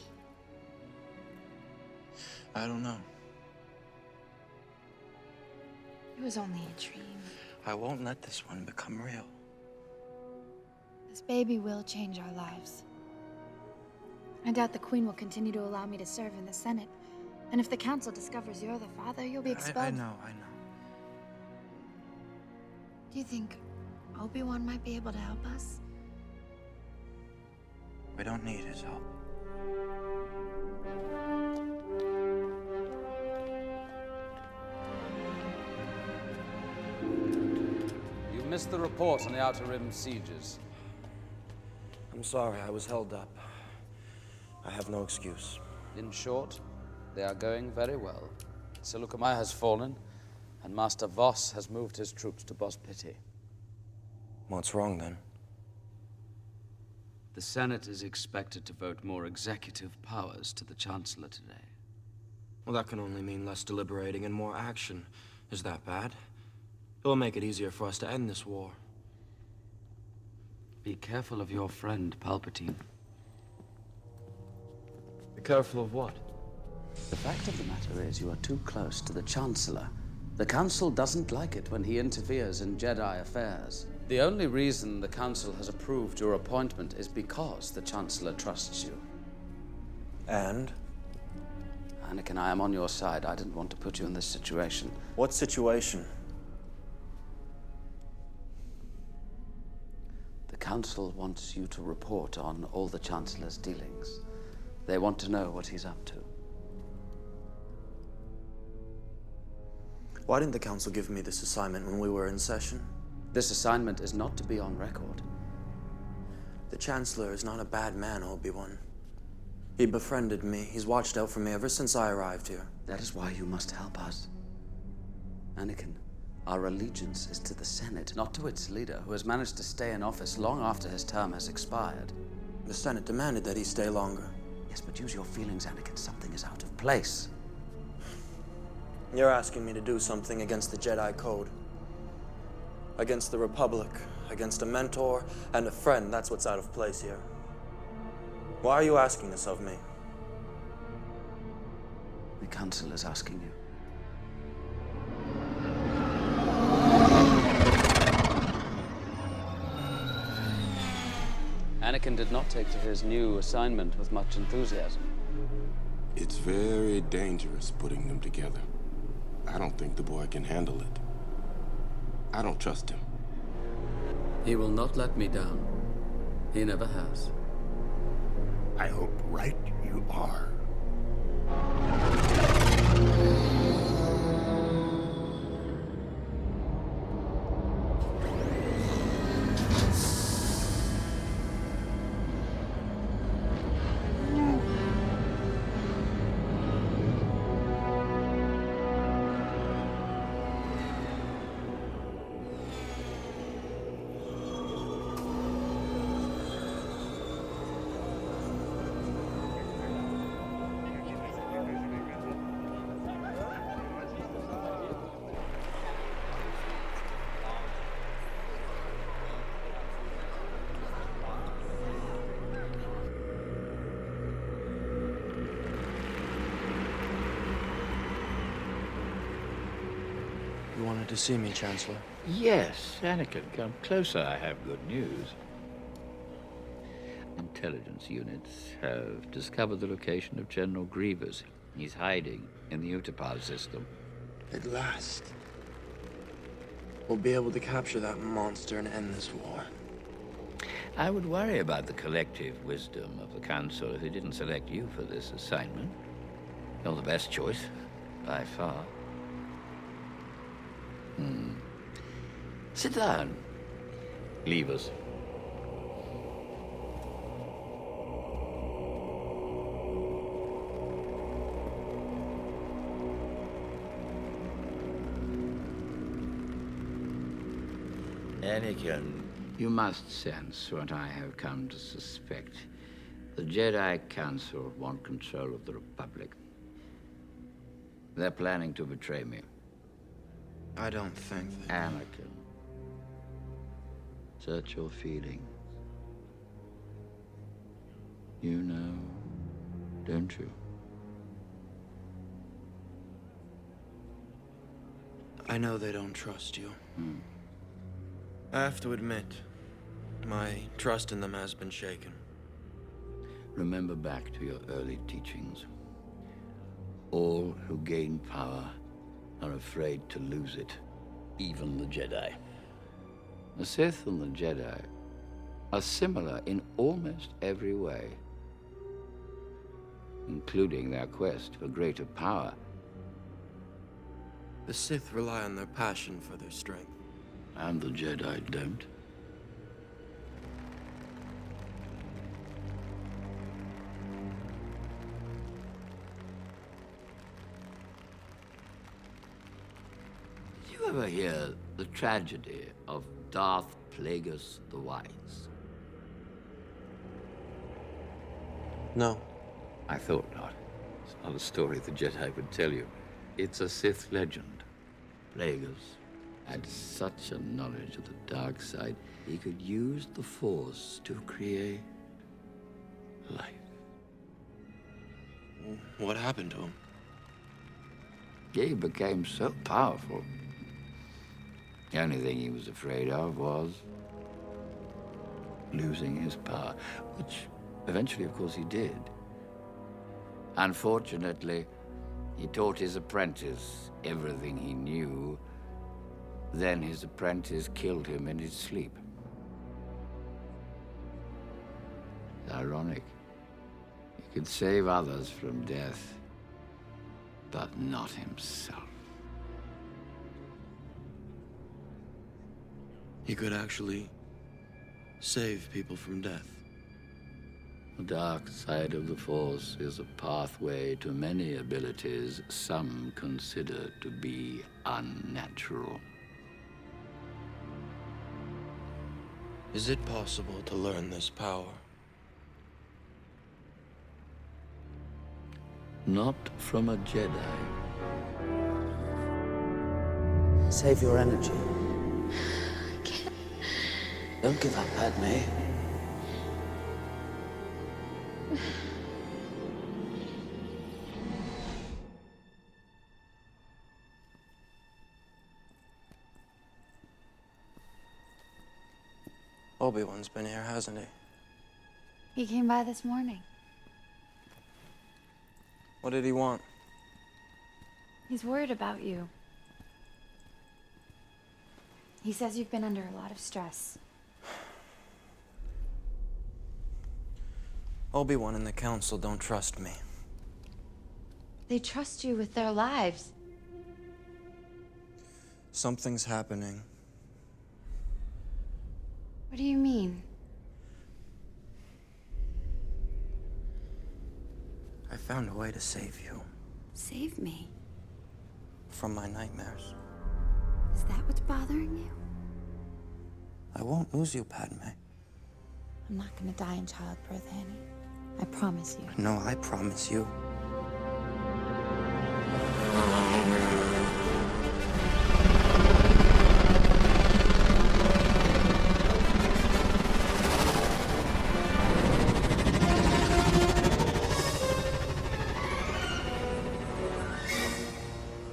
I don't know. It was only a dream. I won't let this one become real. This baby will change our lives. I doubt the Queen will continue to allow me to serve in the Senate. And if the Council discovers you're the father, you'll be expelled. I know. Do you think Obi-Wan might be able to help us? We don't need his help. You missed the report on the Outer Rim sieges. I'm sorry, I was held up. I have no excuse. In short, they are going very well. Seleucumai has fallen, and Master Voss has moved his troops to Bos Pitti. What's wrong, then? The Senate is expected to vote more executive powers to the Chancellor today. Well, that can only mean less deliberating and more action. Is that bad? It will make it easier for us to end this war. Be careful of your friend, Palpatine. Be careful of what? The fact of the matter is, you are too close to the Chancellor. The Council doesn't like it when he interferes in Jedi affairs. The only reason the Council has approved your appointment is because the Chancellor trusts you. And? Anakin, I am on your side. I didn't want to put you in this situation. What situation? The Council wants you to report on all the Chancellor's dealings. They want to know what he's up to. Why didn't the Council give me this assignment when we were in session? This assignment is not to be on record. The Chancellor is not a bad man, Obi-Wan. He befriended me. He's watched out for me ever since I arrived here. That is why you must help us. Anakin, our allegiance is to the Senate, not to its leader, who has managed to stay in office long after his term has expired. The Senate demanded that he stay longer. Yes, but use your feelings, Anakin. Something is out of place. You're asking me to do something against the Jedi Code. Against the Republic, against a mentor and a friend. That's what's out of place here. Why are you asking this of me? The Council is asking you. Anakin did not take to his new assignment with much enthusiasm. It's very dangerous putting them together. I don't think the boy can handle it. I don't trust him. He will not let me down. He never has. I hope right you are. You wanted to see me, Chancellor? Yes, Anakin, come closer. I have good news. Intelligence units have discovered the location of General Grievous. He's hiding in the Utapau system. At last, we'll be able to capture that monster and end this war. I would worry about the collective wisdom of the Council if they didn't select you for this assignment. You're the best choice, by far. Sit down. Leave us. Anakin, you must sense what I have come to suspect. The Jedi Council want control of the Republic. They're planning to betray me. I don't think that... Anakin, search your feeling. You know, don't you? I know they don't trust you. I have to admit, my trust in them has been shaken. Remember back to your early teachings. All who gain power are afraid to lose it, even the Jedi. The Sith and the Jedi are similar in almost every way, including their quest for greater power. The Sith rely on their passion for their strength. And the Jedi don't. Did you ever hear the tragedy of Darth Plagueis the Wise? No. I thought not. It's not a story the Jedi would tell you. It's a Sith legend. Plagueis had such a knowledge of the dark side, he could use the Force to create life. What happened to him? He became so powerful. The only thing he was afraid of was losing his power, which eventually, of course, he did. Unfortunately, he taught his apprentice everything he knew. Then his apprentice killed him in his sleep. It's ironic. He could save others from death, but not himself. He could actually save people from death. The dark side of the Force is a pathway to many abilities some consider to be unnatural. Is it possible to learn this power? Not from a Jedi. Save your energy. Don't give up, Padme. Obi-Wan's been here, hasn't he? He came by this morning. What did he want? He's worried about you. He says you've been under a lot of stress. Obi-Wan and the Council don't trust me. They trust you with their lives. Something's happening. What do you mean? I found a way to save you. Save me? From my nightmares. Is that what's bothering you? I won't lose you, Padme. I'm not gonna die in childbirth, Annie. I promise you. No, I promise you.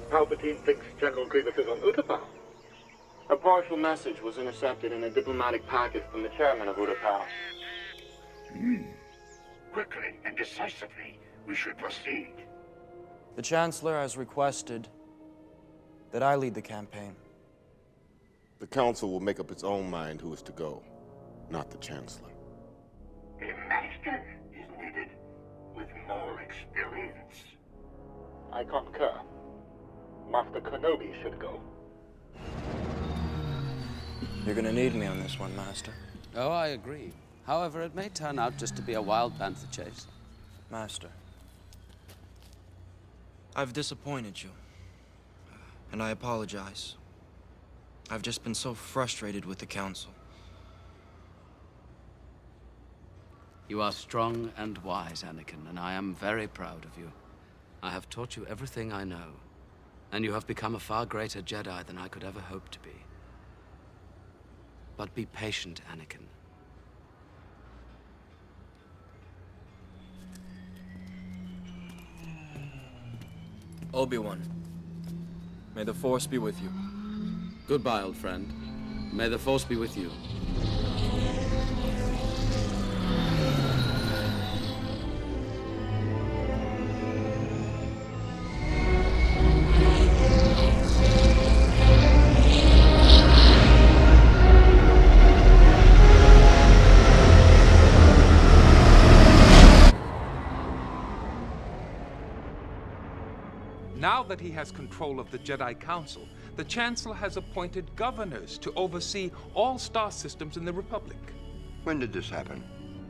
Palpatine thinks General Grievous is on Utapau. A partial message was intercepted in a diplomatic packet from the chairman of Utapau. Quickly and decisively, we should proceed. The Chancellor has requested that I lead the campaign. The Council will make up its own mind who is to go, not the Chancellor. A master is needed with more experience. I concur. Master Kenobi should go. You're gonna need me on this one, Master. Oh, I agree. However, it may turn out just to be a wild panther chase. Master. I've disappointed you. And I apologize. I've just been so frustrated with the Council. You are strong and wise, Anakin, and I am very proud of you. I have taught you everything I know, and you have become a far greater Jedi than I could ever hope to be. But be patient, Anakin. Obi-Wan, may the Force be with you. Goodbye, old friend. May the Force be with you. Now that he has control of the Jedi Council, the Chancellor has appointed governors to oversee all star systems in the Republic. When did this happen?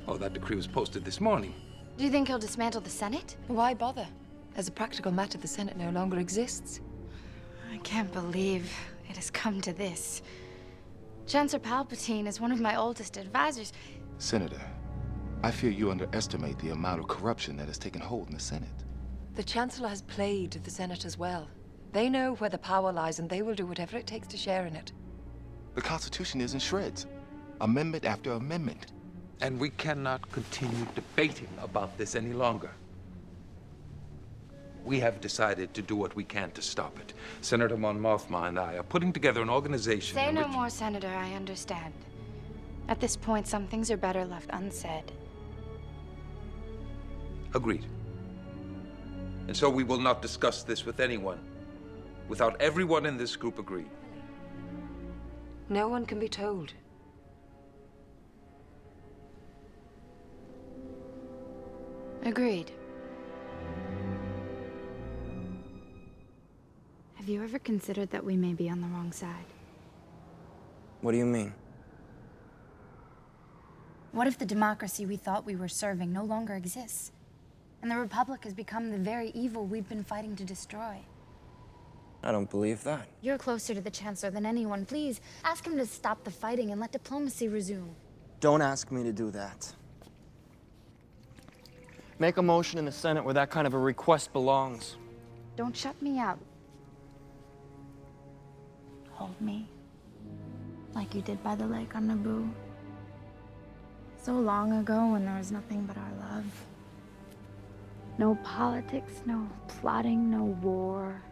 Oh, that decree was posted this morning. Do you think he'll dismantle the Senate? Why bother? As a practical matter, the Senate no longer exists. I can't believe it has come to this. Chancellor Palpatine is one of my oldest advisors. Senator, I fear you underestimate the amount of corruption that has taken hold in the Senate. The Chancellor has played the Senate as well. They know where the power lies, and they will do whatever it takes to share in it. The Constitution is in shreds, amendment after amendment. And we cannot continue debating about this any longer. We have decided to do what we can to stop it. Senator Mon Mothma and I are putting together an organization. Say no more, Senator, I understand. At this point, some things are better left unsaid. Agreed. And so we will not discuss this with anyone without everyone in this group agreeing. No one can be told. Agreed. Have you ever considered that we may be on the wrong side? What do you mean? What if the democracy we thought we were serving no longer exists? And the Republic has become the very evil we've been fighting to destroy. I don't believe that. You're closer to the Chancellor than anyone. Please, ask him to stop the fighting and let diplomacy resume. Don't ask me to do that. Make a motion in the Senate where that kind of a request belongs. Don't shut me out. Hold me. Like you did by the lake on Naboo. So long ago when there was nothing but our love. No politics, no plotting, no war.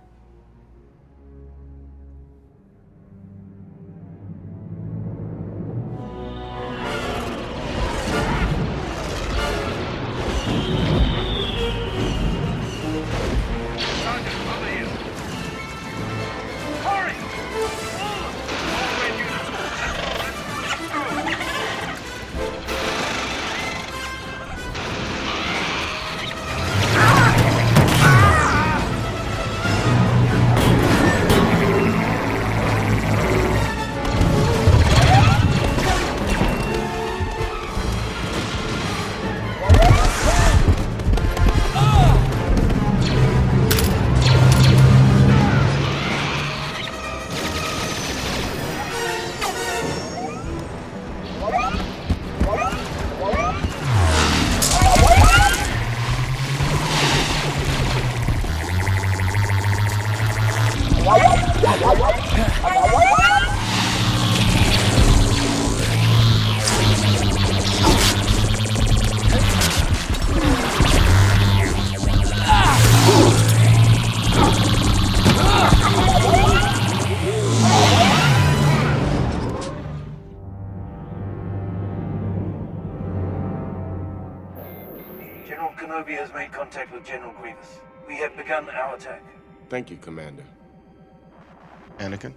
General Kenobi has made contact with General Grievous. We have begun our attack. Thank you, Commander. Anakin,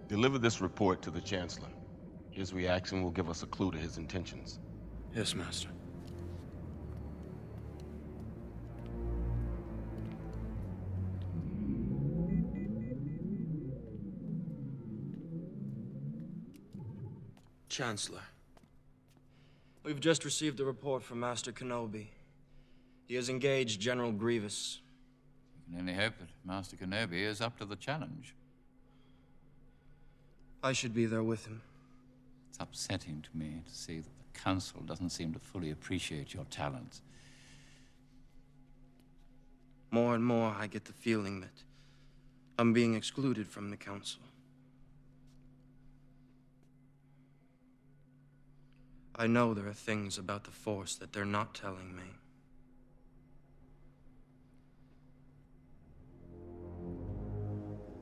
deliver this report to the Chancellor. His reaction will give us a clue to his intentions. Yes, Master. Chancellor, we've just received a report from Master Kenobi. He has engaged General Grievous. You can only hope that Master Kenobi is up to the challenge. I should be there with him. It's upsetting to me to see that the Council doesn't seem to fully appreciate your talents. More and more, I get the feeling that I'm being excluded from the Council. I know there are things about the Force that they're not telling me.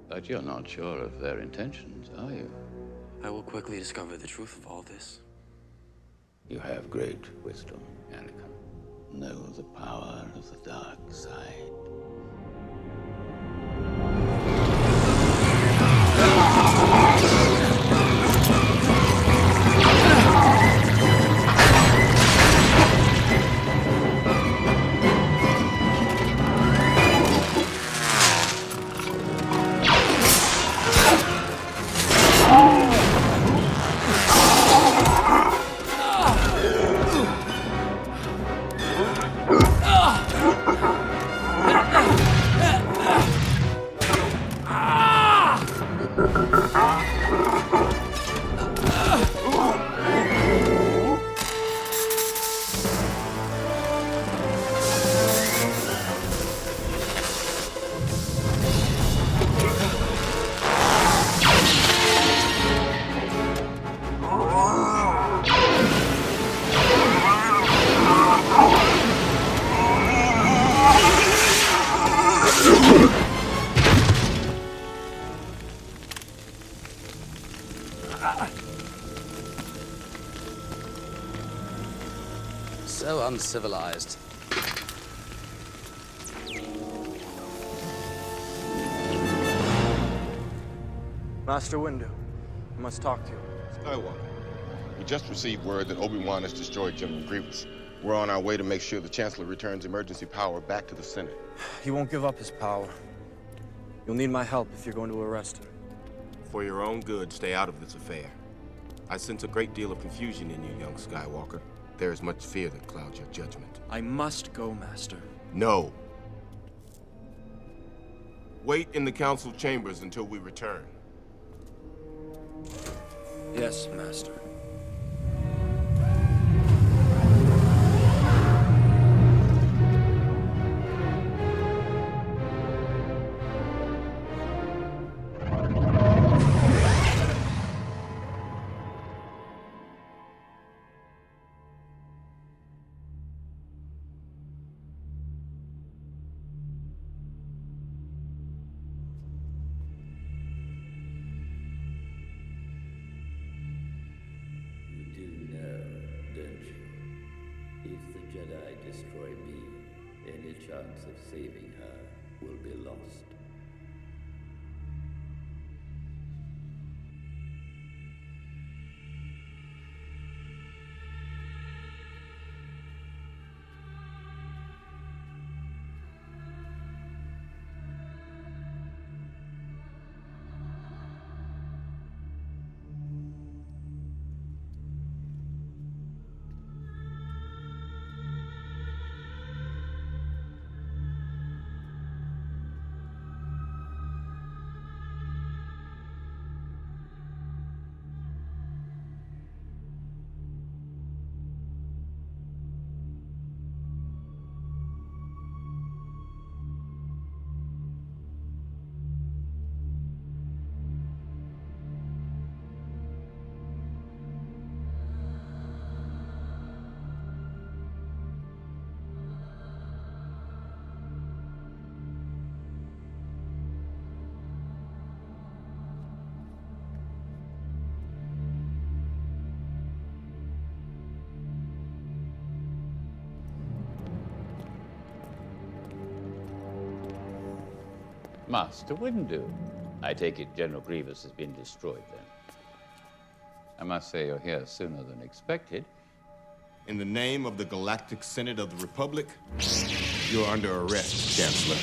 But you're not sure of their intentions, are you? I will quickly discover the truth of all this. You have great wisdom, Anakin. Know the power of the dark side. So uncivilized. Master Windu, I must talk to you. Skywalker, we just received word that Obi-Wan has destroyed General Grievous. We're on our way to make sure the Chancellor returns emergency power back to the Senate. He won't give up his power. You'll need my help if you're going to arrest him. For your own good, stay out of this affair. I sense a great deal of confusion in you, young Skywalker. There is much fear that clouds your judgment. I must go, Master. No. Wait in the Council chambers until we return. Yes, Master. Destroy me, any chance of saving her will be lost. Master Windu. I take it General Grievous has been destroyed then. I must say you're here sooner than expected. In the name of the Galactic Senate of the Republic, you're under arrest, Chancellor.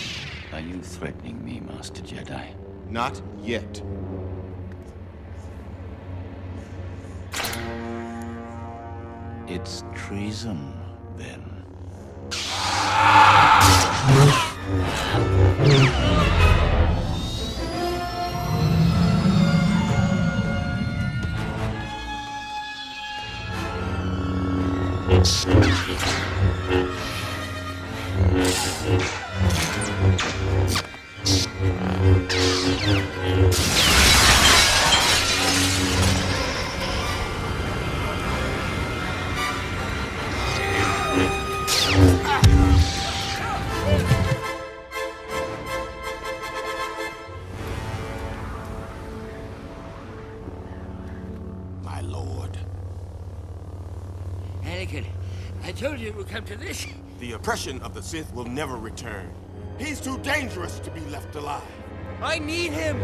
Are you threatening me, Master Jedi? Not yet. It's treason, then. My lord. Anakin, I told you it would come to this. The oppression of the Sith will never return. He's too dangerous to be left alive. I need him!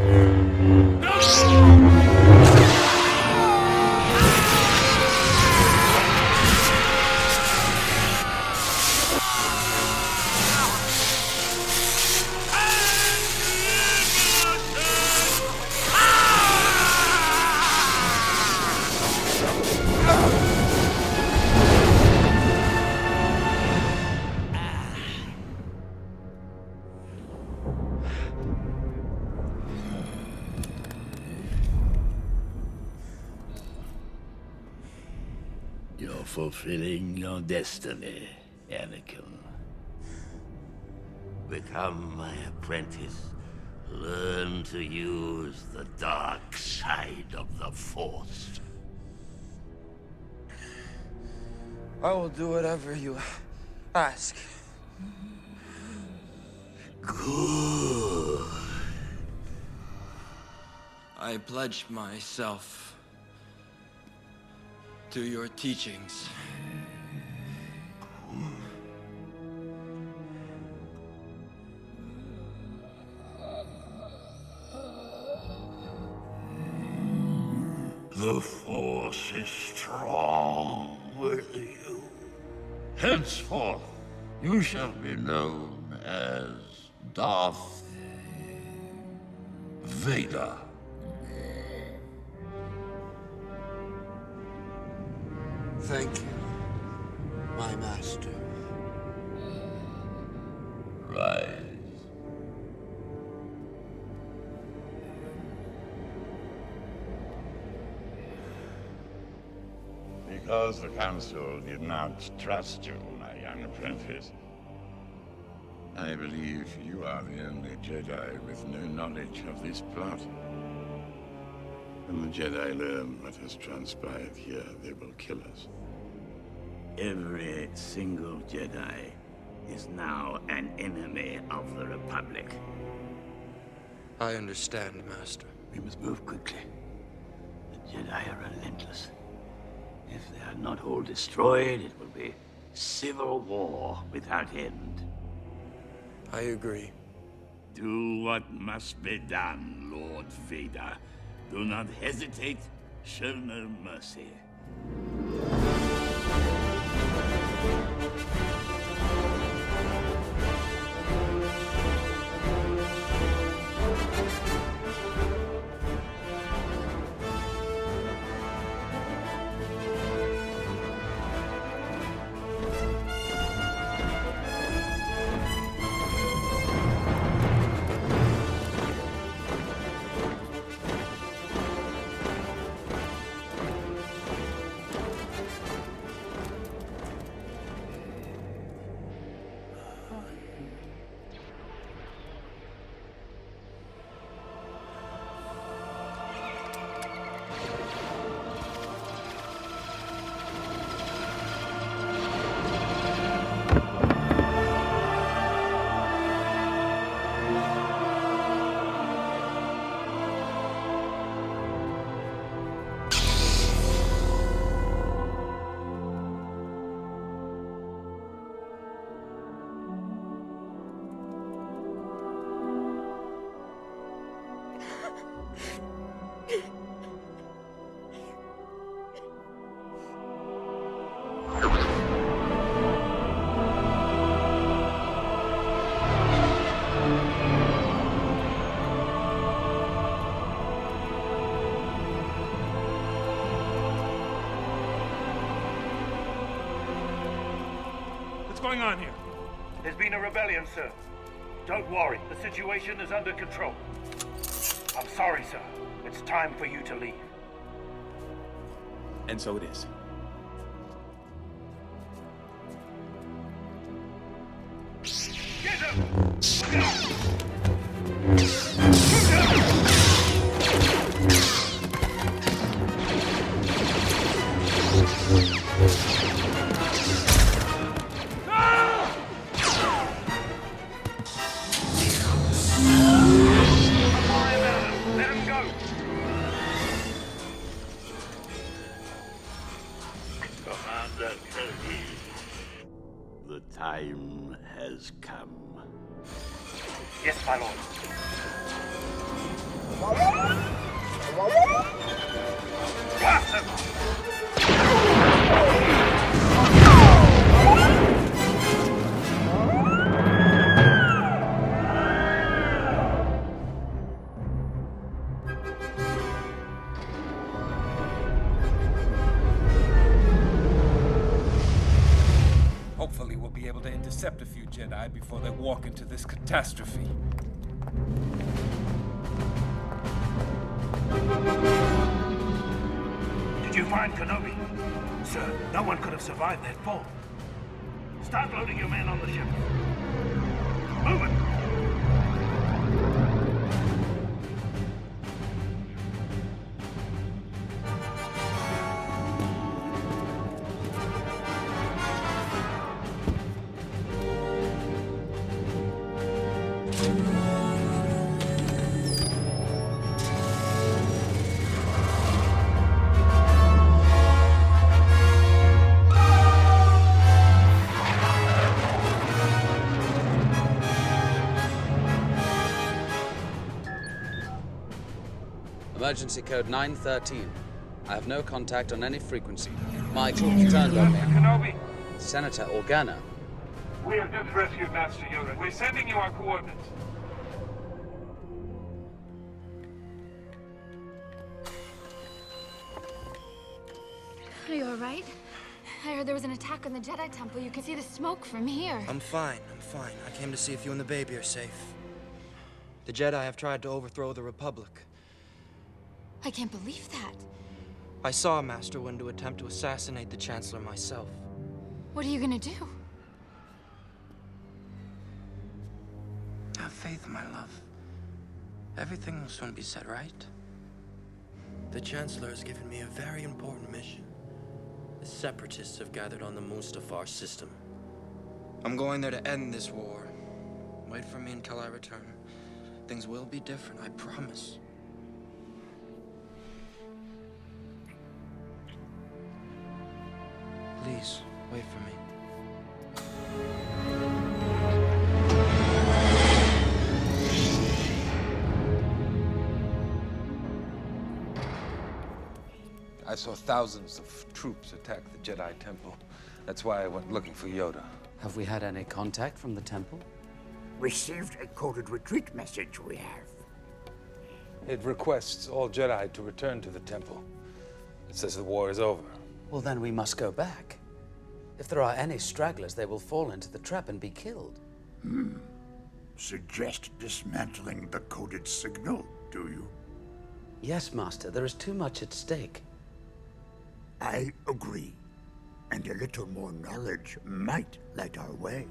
You're fulfilling your destiny, Anakin. Become my apprentice. Learn to use the dark side of the Force. I will do whatever you ask. Good. I pledge myself to your teachings. The Force is strong with you. Henceforth, you shall be known as Darth Vader. Thank you, my master. Rise. Because the Council did not trust you, my young apprentice, I believe you are the only Jedi with no knowledge of this plot. When the Jedi learn what has transpired here, they will kill us. Every single Jedi is now an enemy of the Republic. I understand, Master. We must move quickly. The Jedi are relentless. If they are not all destroyed, it will be civil war without end. I agree. Do what must be done, Lord Vader. Do not hesitate. Show no mercy. going on here? There's been a rebellion, sir. Don't worry, the situation is under control. I'm sorry, sir. It's time for you to leave. And so it is. Get him! Shoot him! Let him go! Commander Kelly, the time has come. Yes, my lord. Blast him! Hopefully we'll be able to intercept a few Jedi before they walk into this catastrophe. Did you find Kenobi? Sir, no one could have survived that fall. Start loading your men on the ship. Move it! Emergency code 913. I have no contact on any frequency. My troops turned on me. Kenobi, Senator Organa. we have just rescued Master Yoda. We're sending you our coordinates. Are you alright? I heard there was an attack on the Jedi Temple. You can see the smoke from here. I'm fine. I came to see if you and the baby are safe. The Jedi have tried to overthrow the Republic. I can't believe that. I saw Master Windu attempt to assassinate the Chancellor myself. What are you gonna do? Have faith, my love. Everything will soon be set right. The Chancellor has given me a very important mission. The Separatists have gathered on the Mustafar system. I'm going there to end this war. Wait for me until I return. Things will be different, I promise. Please, wait for me. I saw thousands of troops attack the Jedi Temple. That's why I went looking for Yoda. Have we had any contact from the temple? Received a coded retreat message, we have. It requests all Jedi to return to the temple. It says the war is over. Well, then we must go back. If there are any stragglers, they will fall into the trap and be killed. Suggest dismantling the coded signal, do you? Yes, Master. There is too much at stake. I agree. And a little more knowledge might light our way.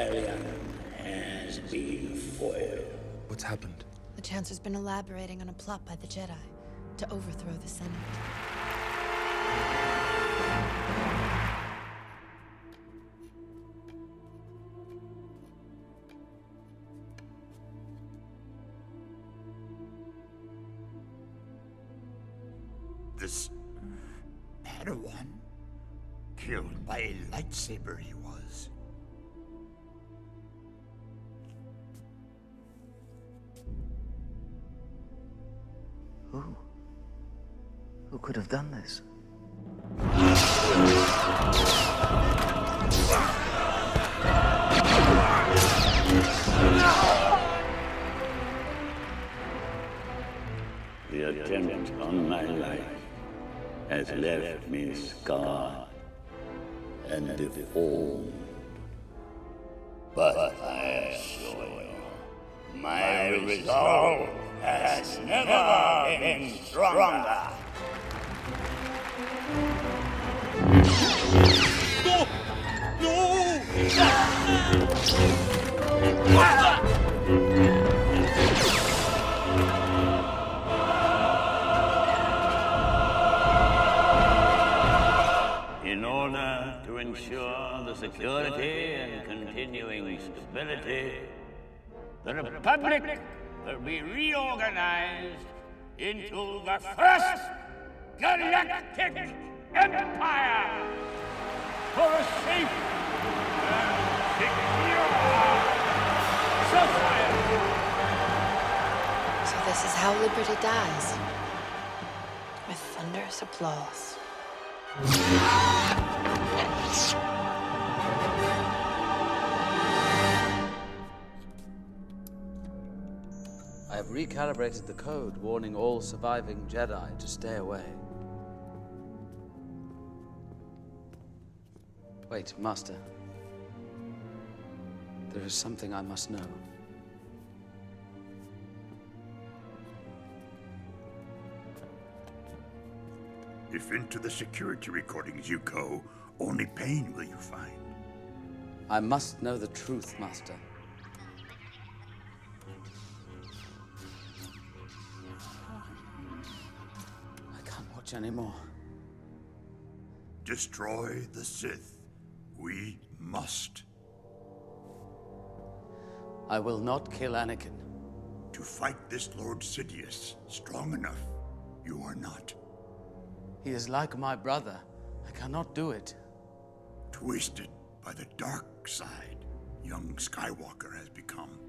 rebellion has been foiled. What's happened? The Chancellor's been elaborating on a plot by the Jedi to overthrow the Senate. This Padawan killed by a lightsaber he was. Who could have done this? The attempt on my life has left me scarred and deformed. But I assure you, my resolve has never been stronger. In order to ensure the security and continuing stability, the Republic will be reorganized into the First Galactic Empire for a safe and secure society. So this is how liberty dies. With thunderous applause. I have recalibrated the code, warning all surviving Jedi to stay away. Wait, Master. There is something I must know. If into the security recordings you go, only pain will you find. I must know the truth, Master. I can't watch anymore. Destroy the Sith. We must. I will not kill Anakin. To fight this Lord Sidious, strong enough, you are not. He is like my brother. I cannot do it. Twisted by the dark side, young Skywalker has become.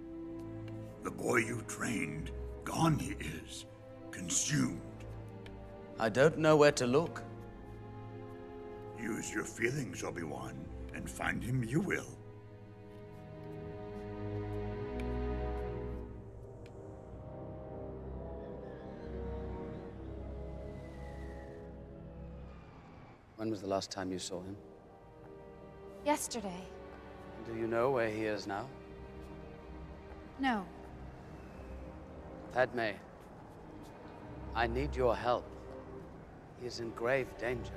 The boy you trained, gone he is, consumed. I don't know where to look. Use your feelings, Obi-Wan, and find him you will. When was the last time you saw him? Yesterday. Do you know where he is now? No. Padme, I need your help. He is in grave danger.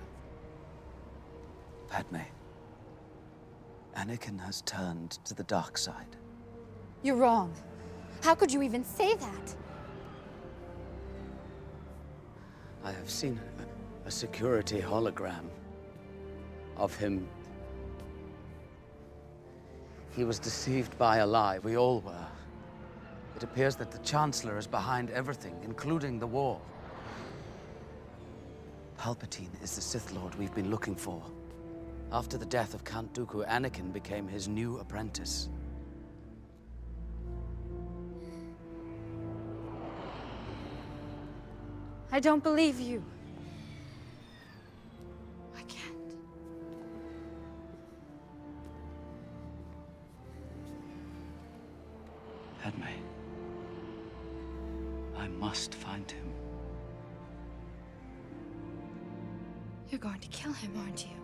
Padme, Anakin has turned to the dark side. You're wrong. How could you even say that? I have seen a security hologram of him. He was deceived by a lie. We all were. It appears that the Chancellor is behind everything, including the war. Palpatine is the Sith Lord we've been looking for. After the death of Count Dooku, Anakin became his new apprentice. I don't believe you. I can't. Padme, I must find him. You're going to kill him, aren't you?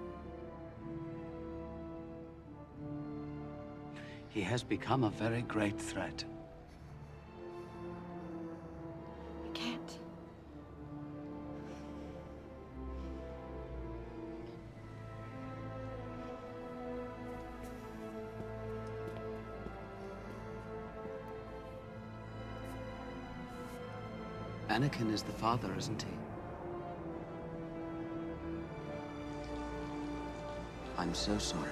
He has become a very great threat. I can't. Anakin is the father, isn't he? I'm so sorry.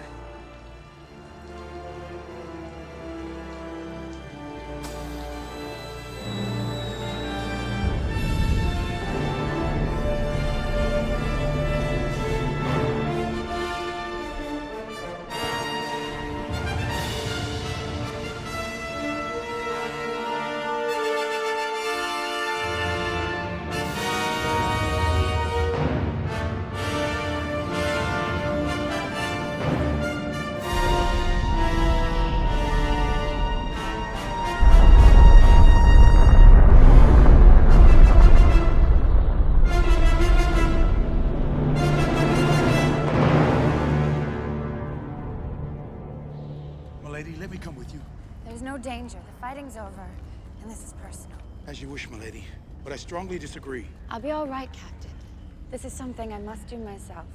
Milady, let me come with you. There's no danger. The fighting's over. And this is personal. As you wish, milady. But I strongly disagree. I'll be all right, Captain. This is something I must do myself.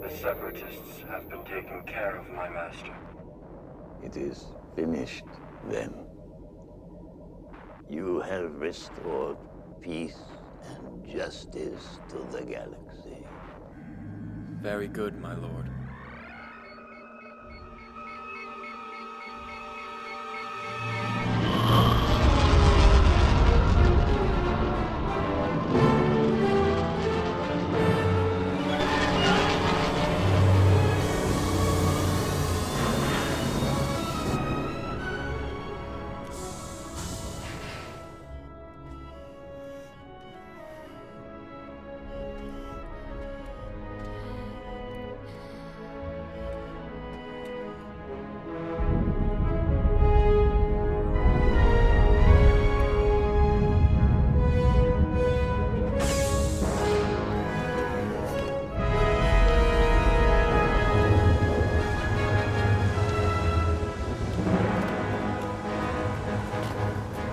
The Separatists have been taking care of my master. It is finished, then. You have restored peace and justice to the galaxy. Very good, my lord.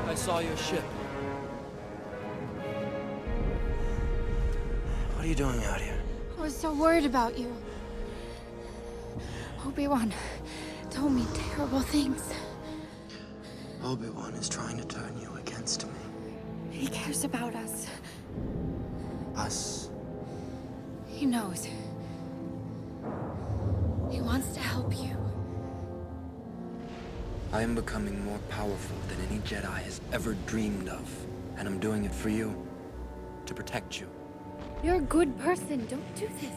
I saw your ship. What are you doing out here? I was so worried about you. Obi-Wan told me terrible things. Obi-Wan is trying to turn you against me. He cares about us. Us? He knows. He wants to help you. I am becoming more powerful than any Jedi has ever dreamed of. And I'm doing it for you. To protect you. You're a good person. Don't do this.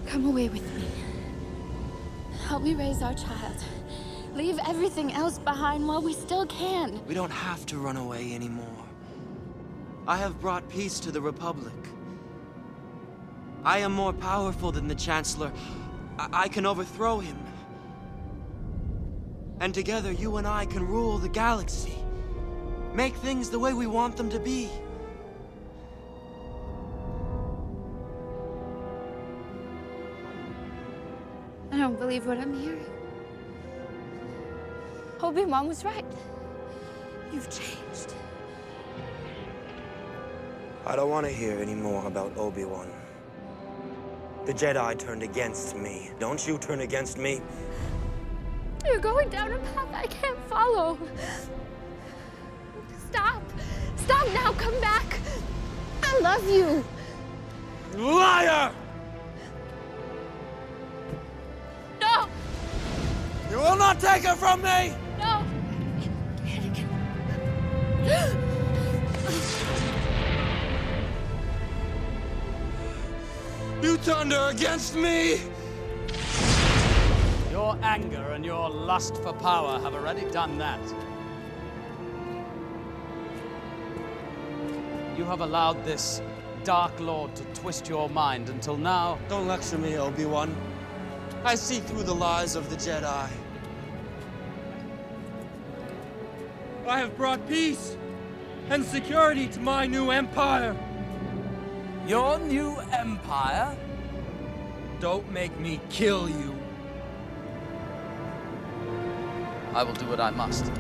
Come away with me. Help me raise our child. Leave everything else behind while we still can. We don't have to run away anymore. I have brought peace to the Republic. I am more powerful than the Chancellor. I can overthrow him. And together, you and I can rule the galaxy. Make things the way we want them to be. I don't believe what I'm hearing. Obi-Wan was right. You've changed. I don't want to hear any more about Obi-Wan. The Jedi turned against me. Don't you turn against me. You're going down a path I can't follow. Stop. Stop now. Come back. I love you. Liar! No. You will not take her from me! No. You turned her against me! Your anger and your lust for power have already done that. You have allowed this Dark Lord to twist your mind until now. Don't lecture me, Obi-Wan. I see through the lies of the Jedi. I have brought peace and security to my new empire. Your new empire? Don't make me kill you. I will do what I must.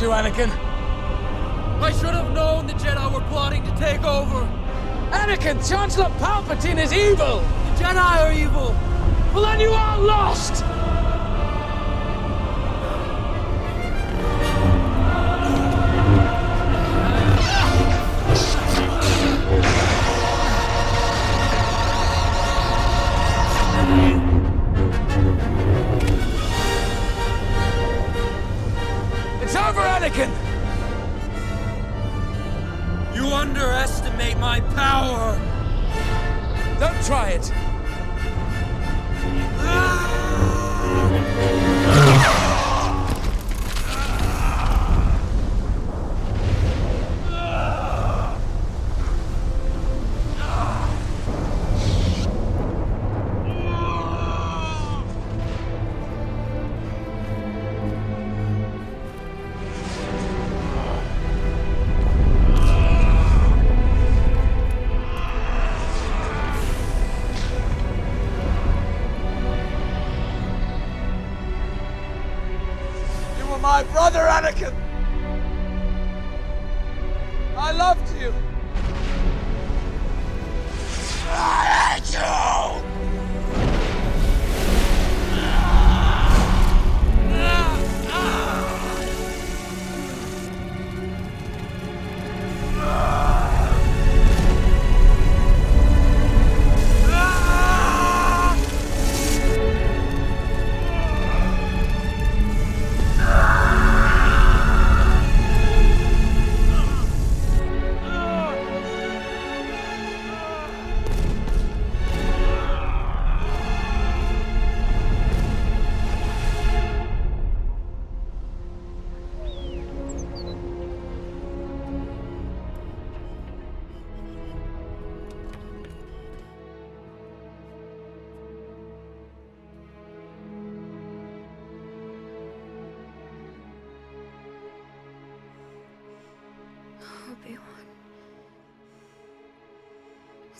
You, Anakin. I should have known the Jedi were plotting to take over. Anakin, Chancellor Palpatine is evil. The Jedi are evil. Well, then you are lost. It's over, Anakin! You underestimate my power! Don't try it! My brother, Anakin! I loved you! I hate you!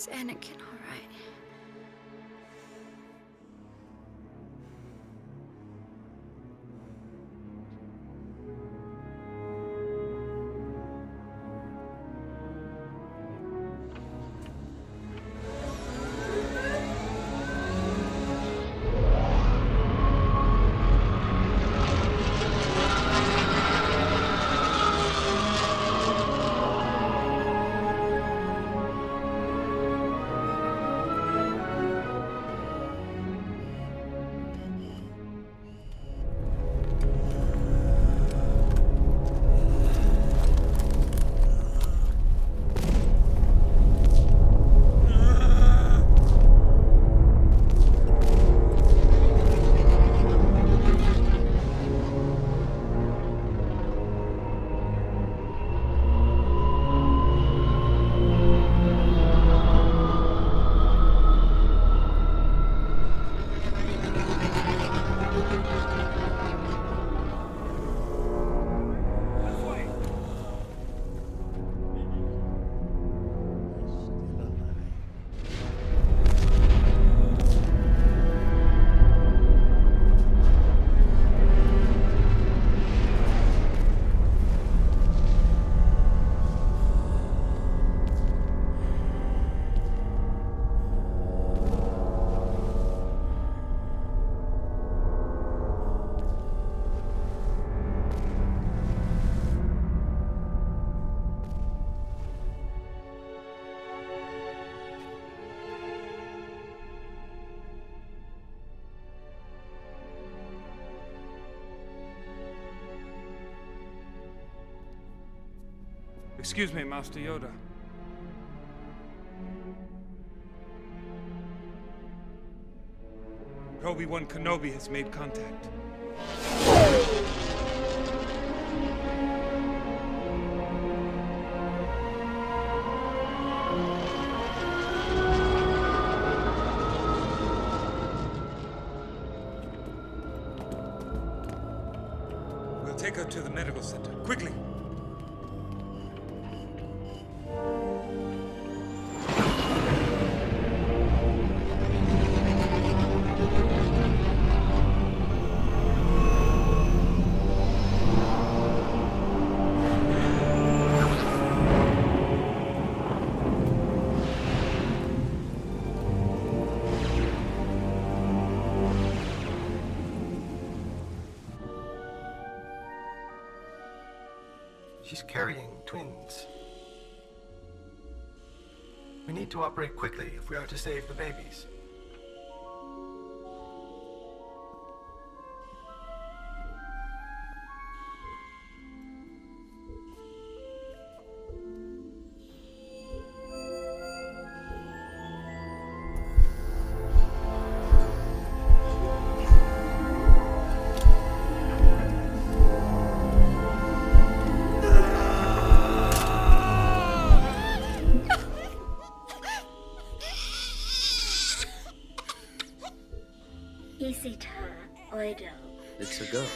Is Anakin all right? Excuse me, Master Yoda. Obi-Wan Kenobi has made contact. We'll take her to the medical center. Quickly! She's carrying twins. We need to operate quickly if we are to save the babies. It's a girl.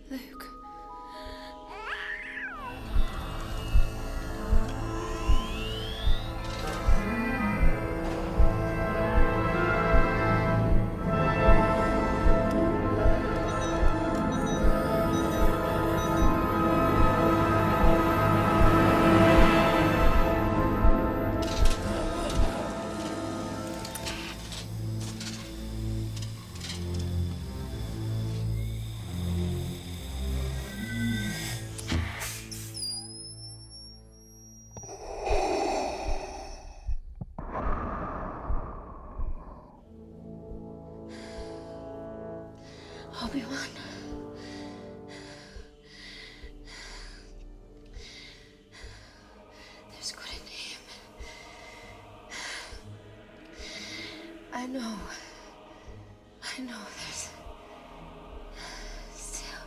Luke. Obi-Wan. There's good in him. I know there's still.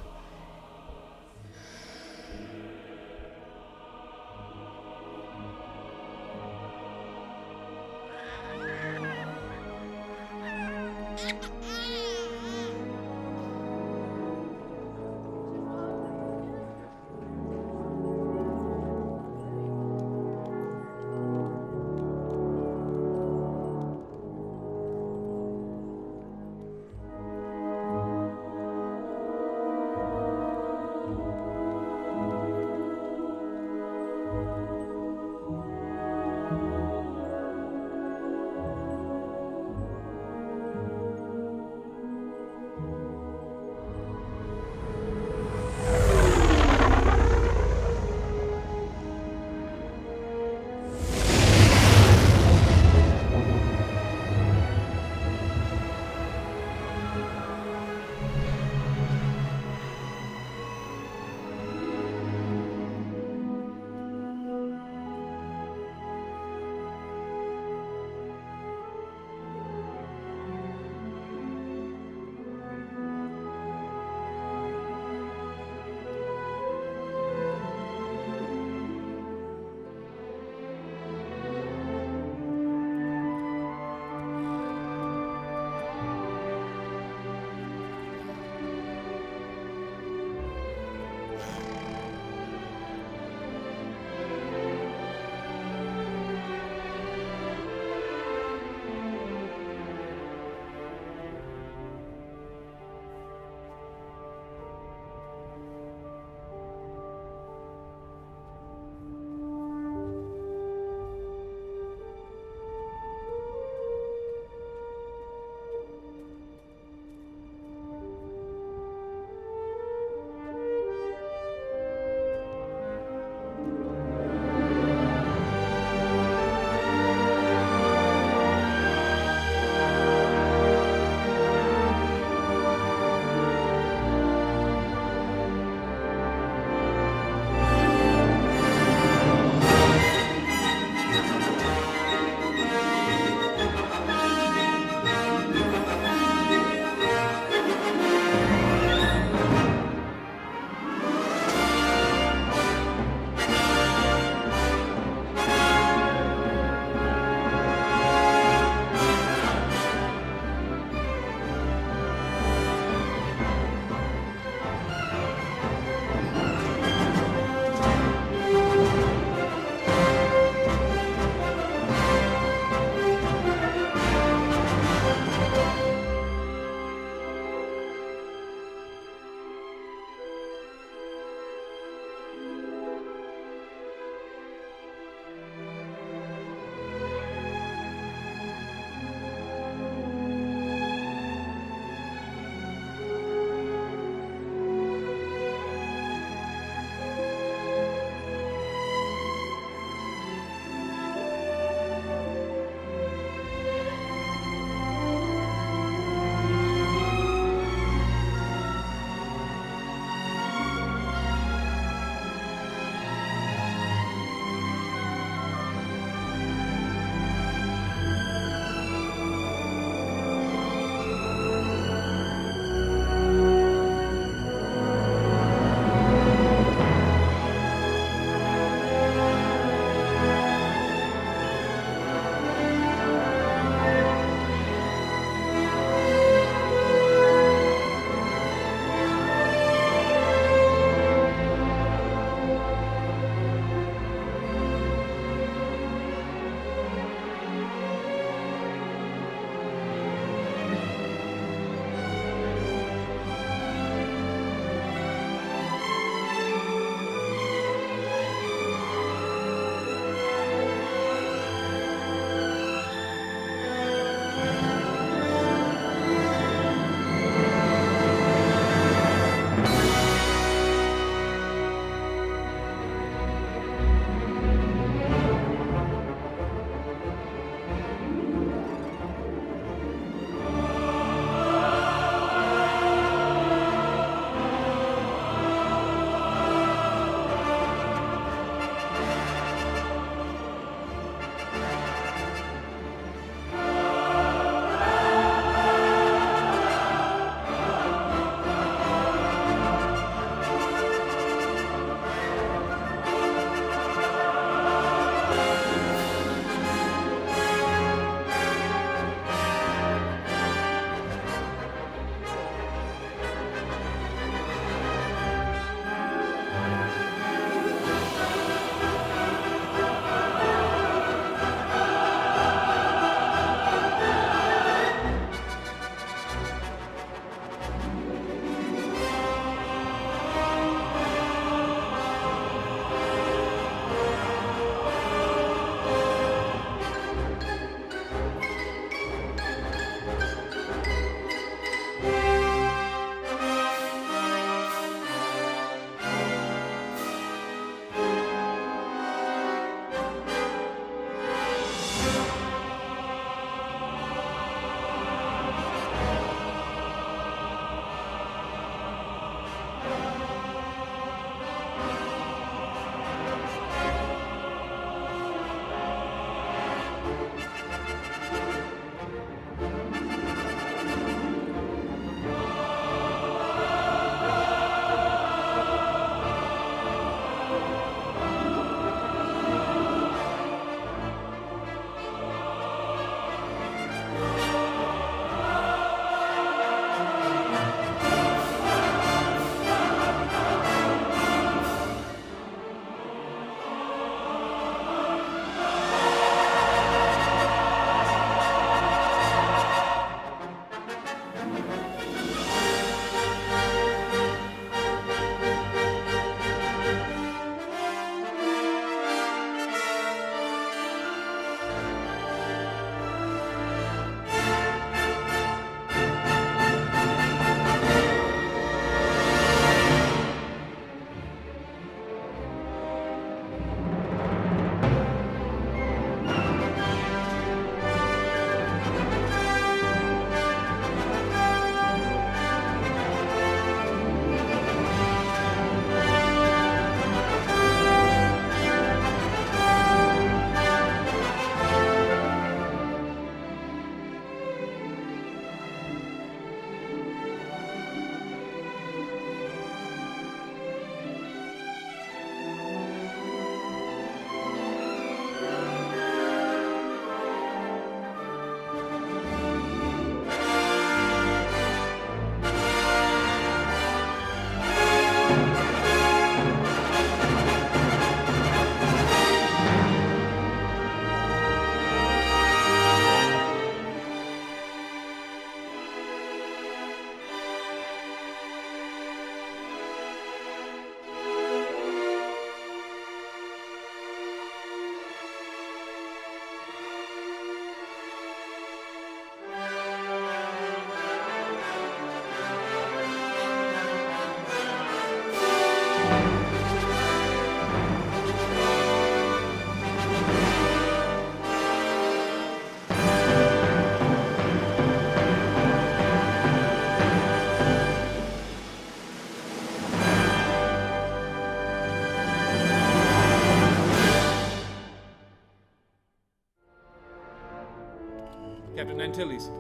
Achilles.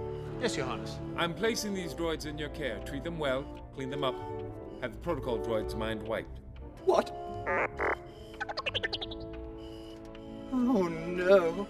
Yes, Your Highness. I'm placing these droids in your care. Treat them well, clean them up. Have the protocol droids' mind wiped. What? Oh no.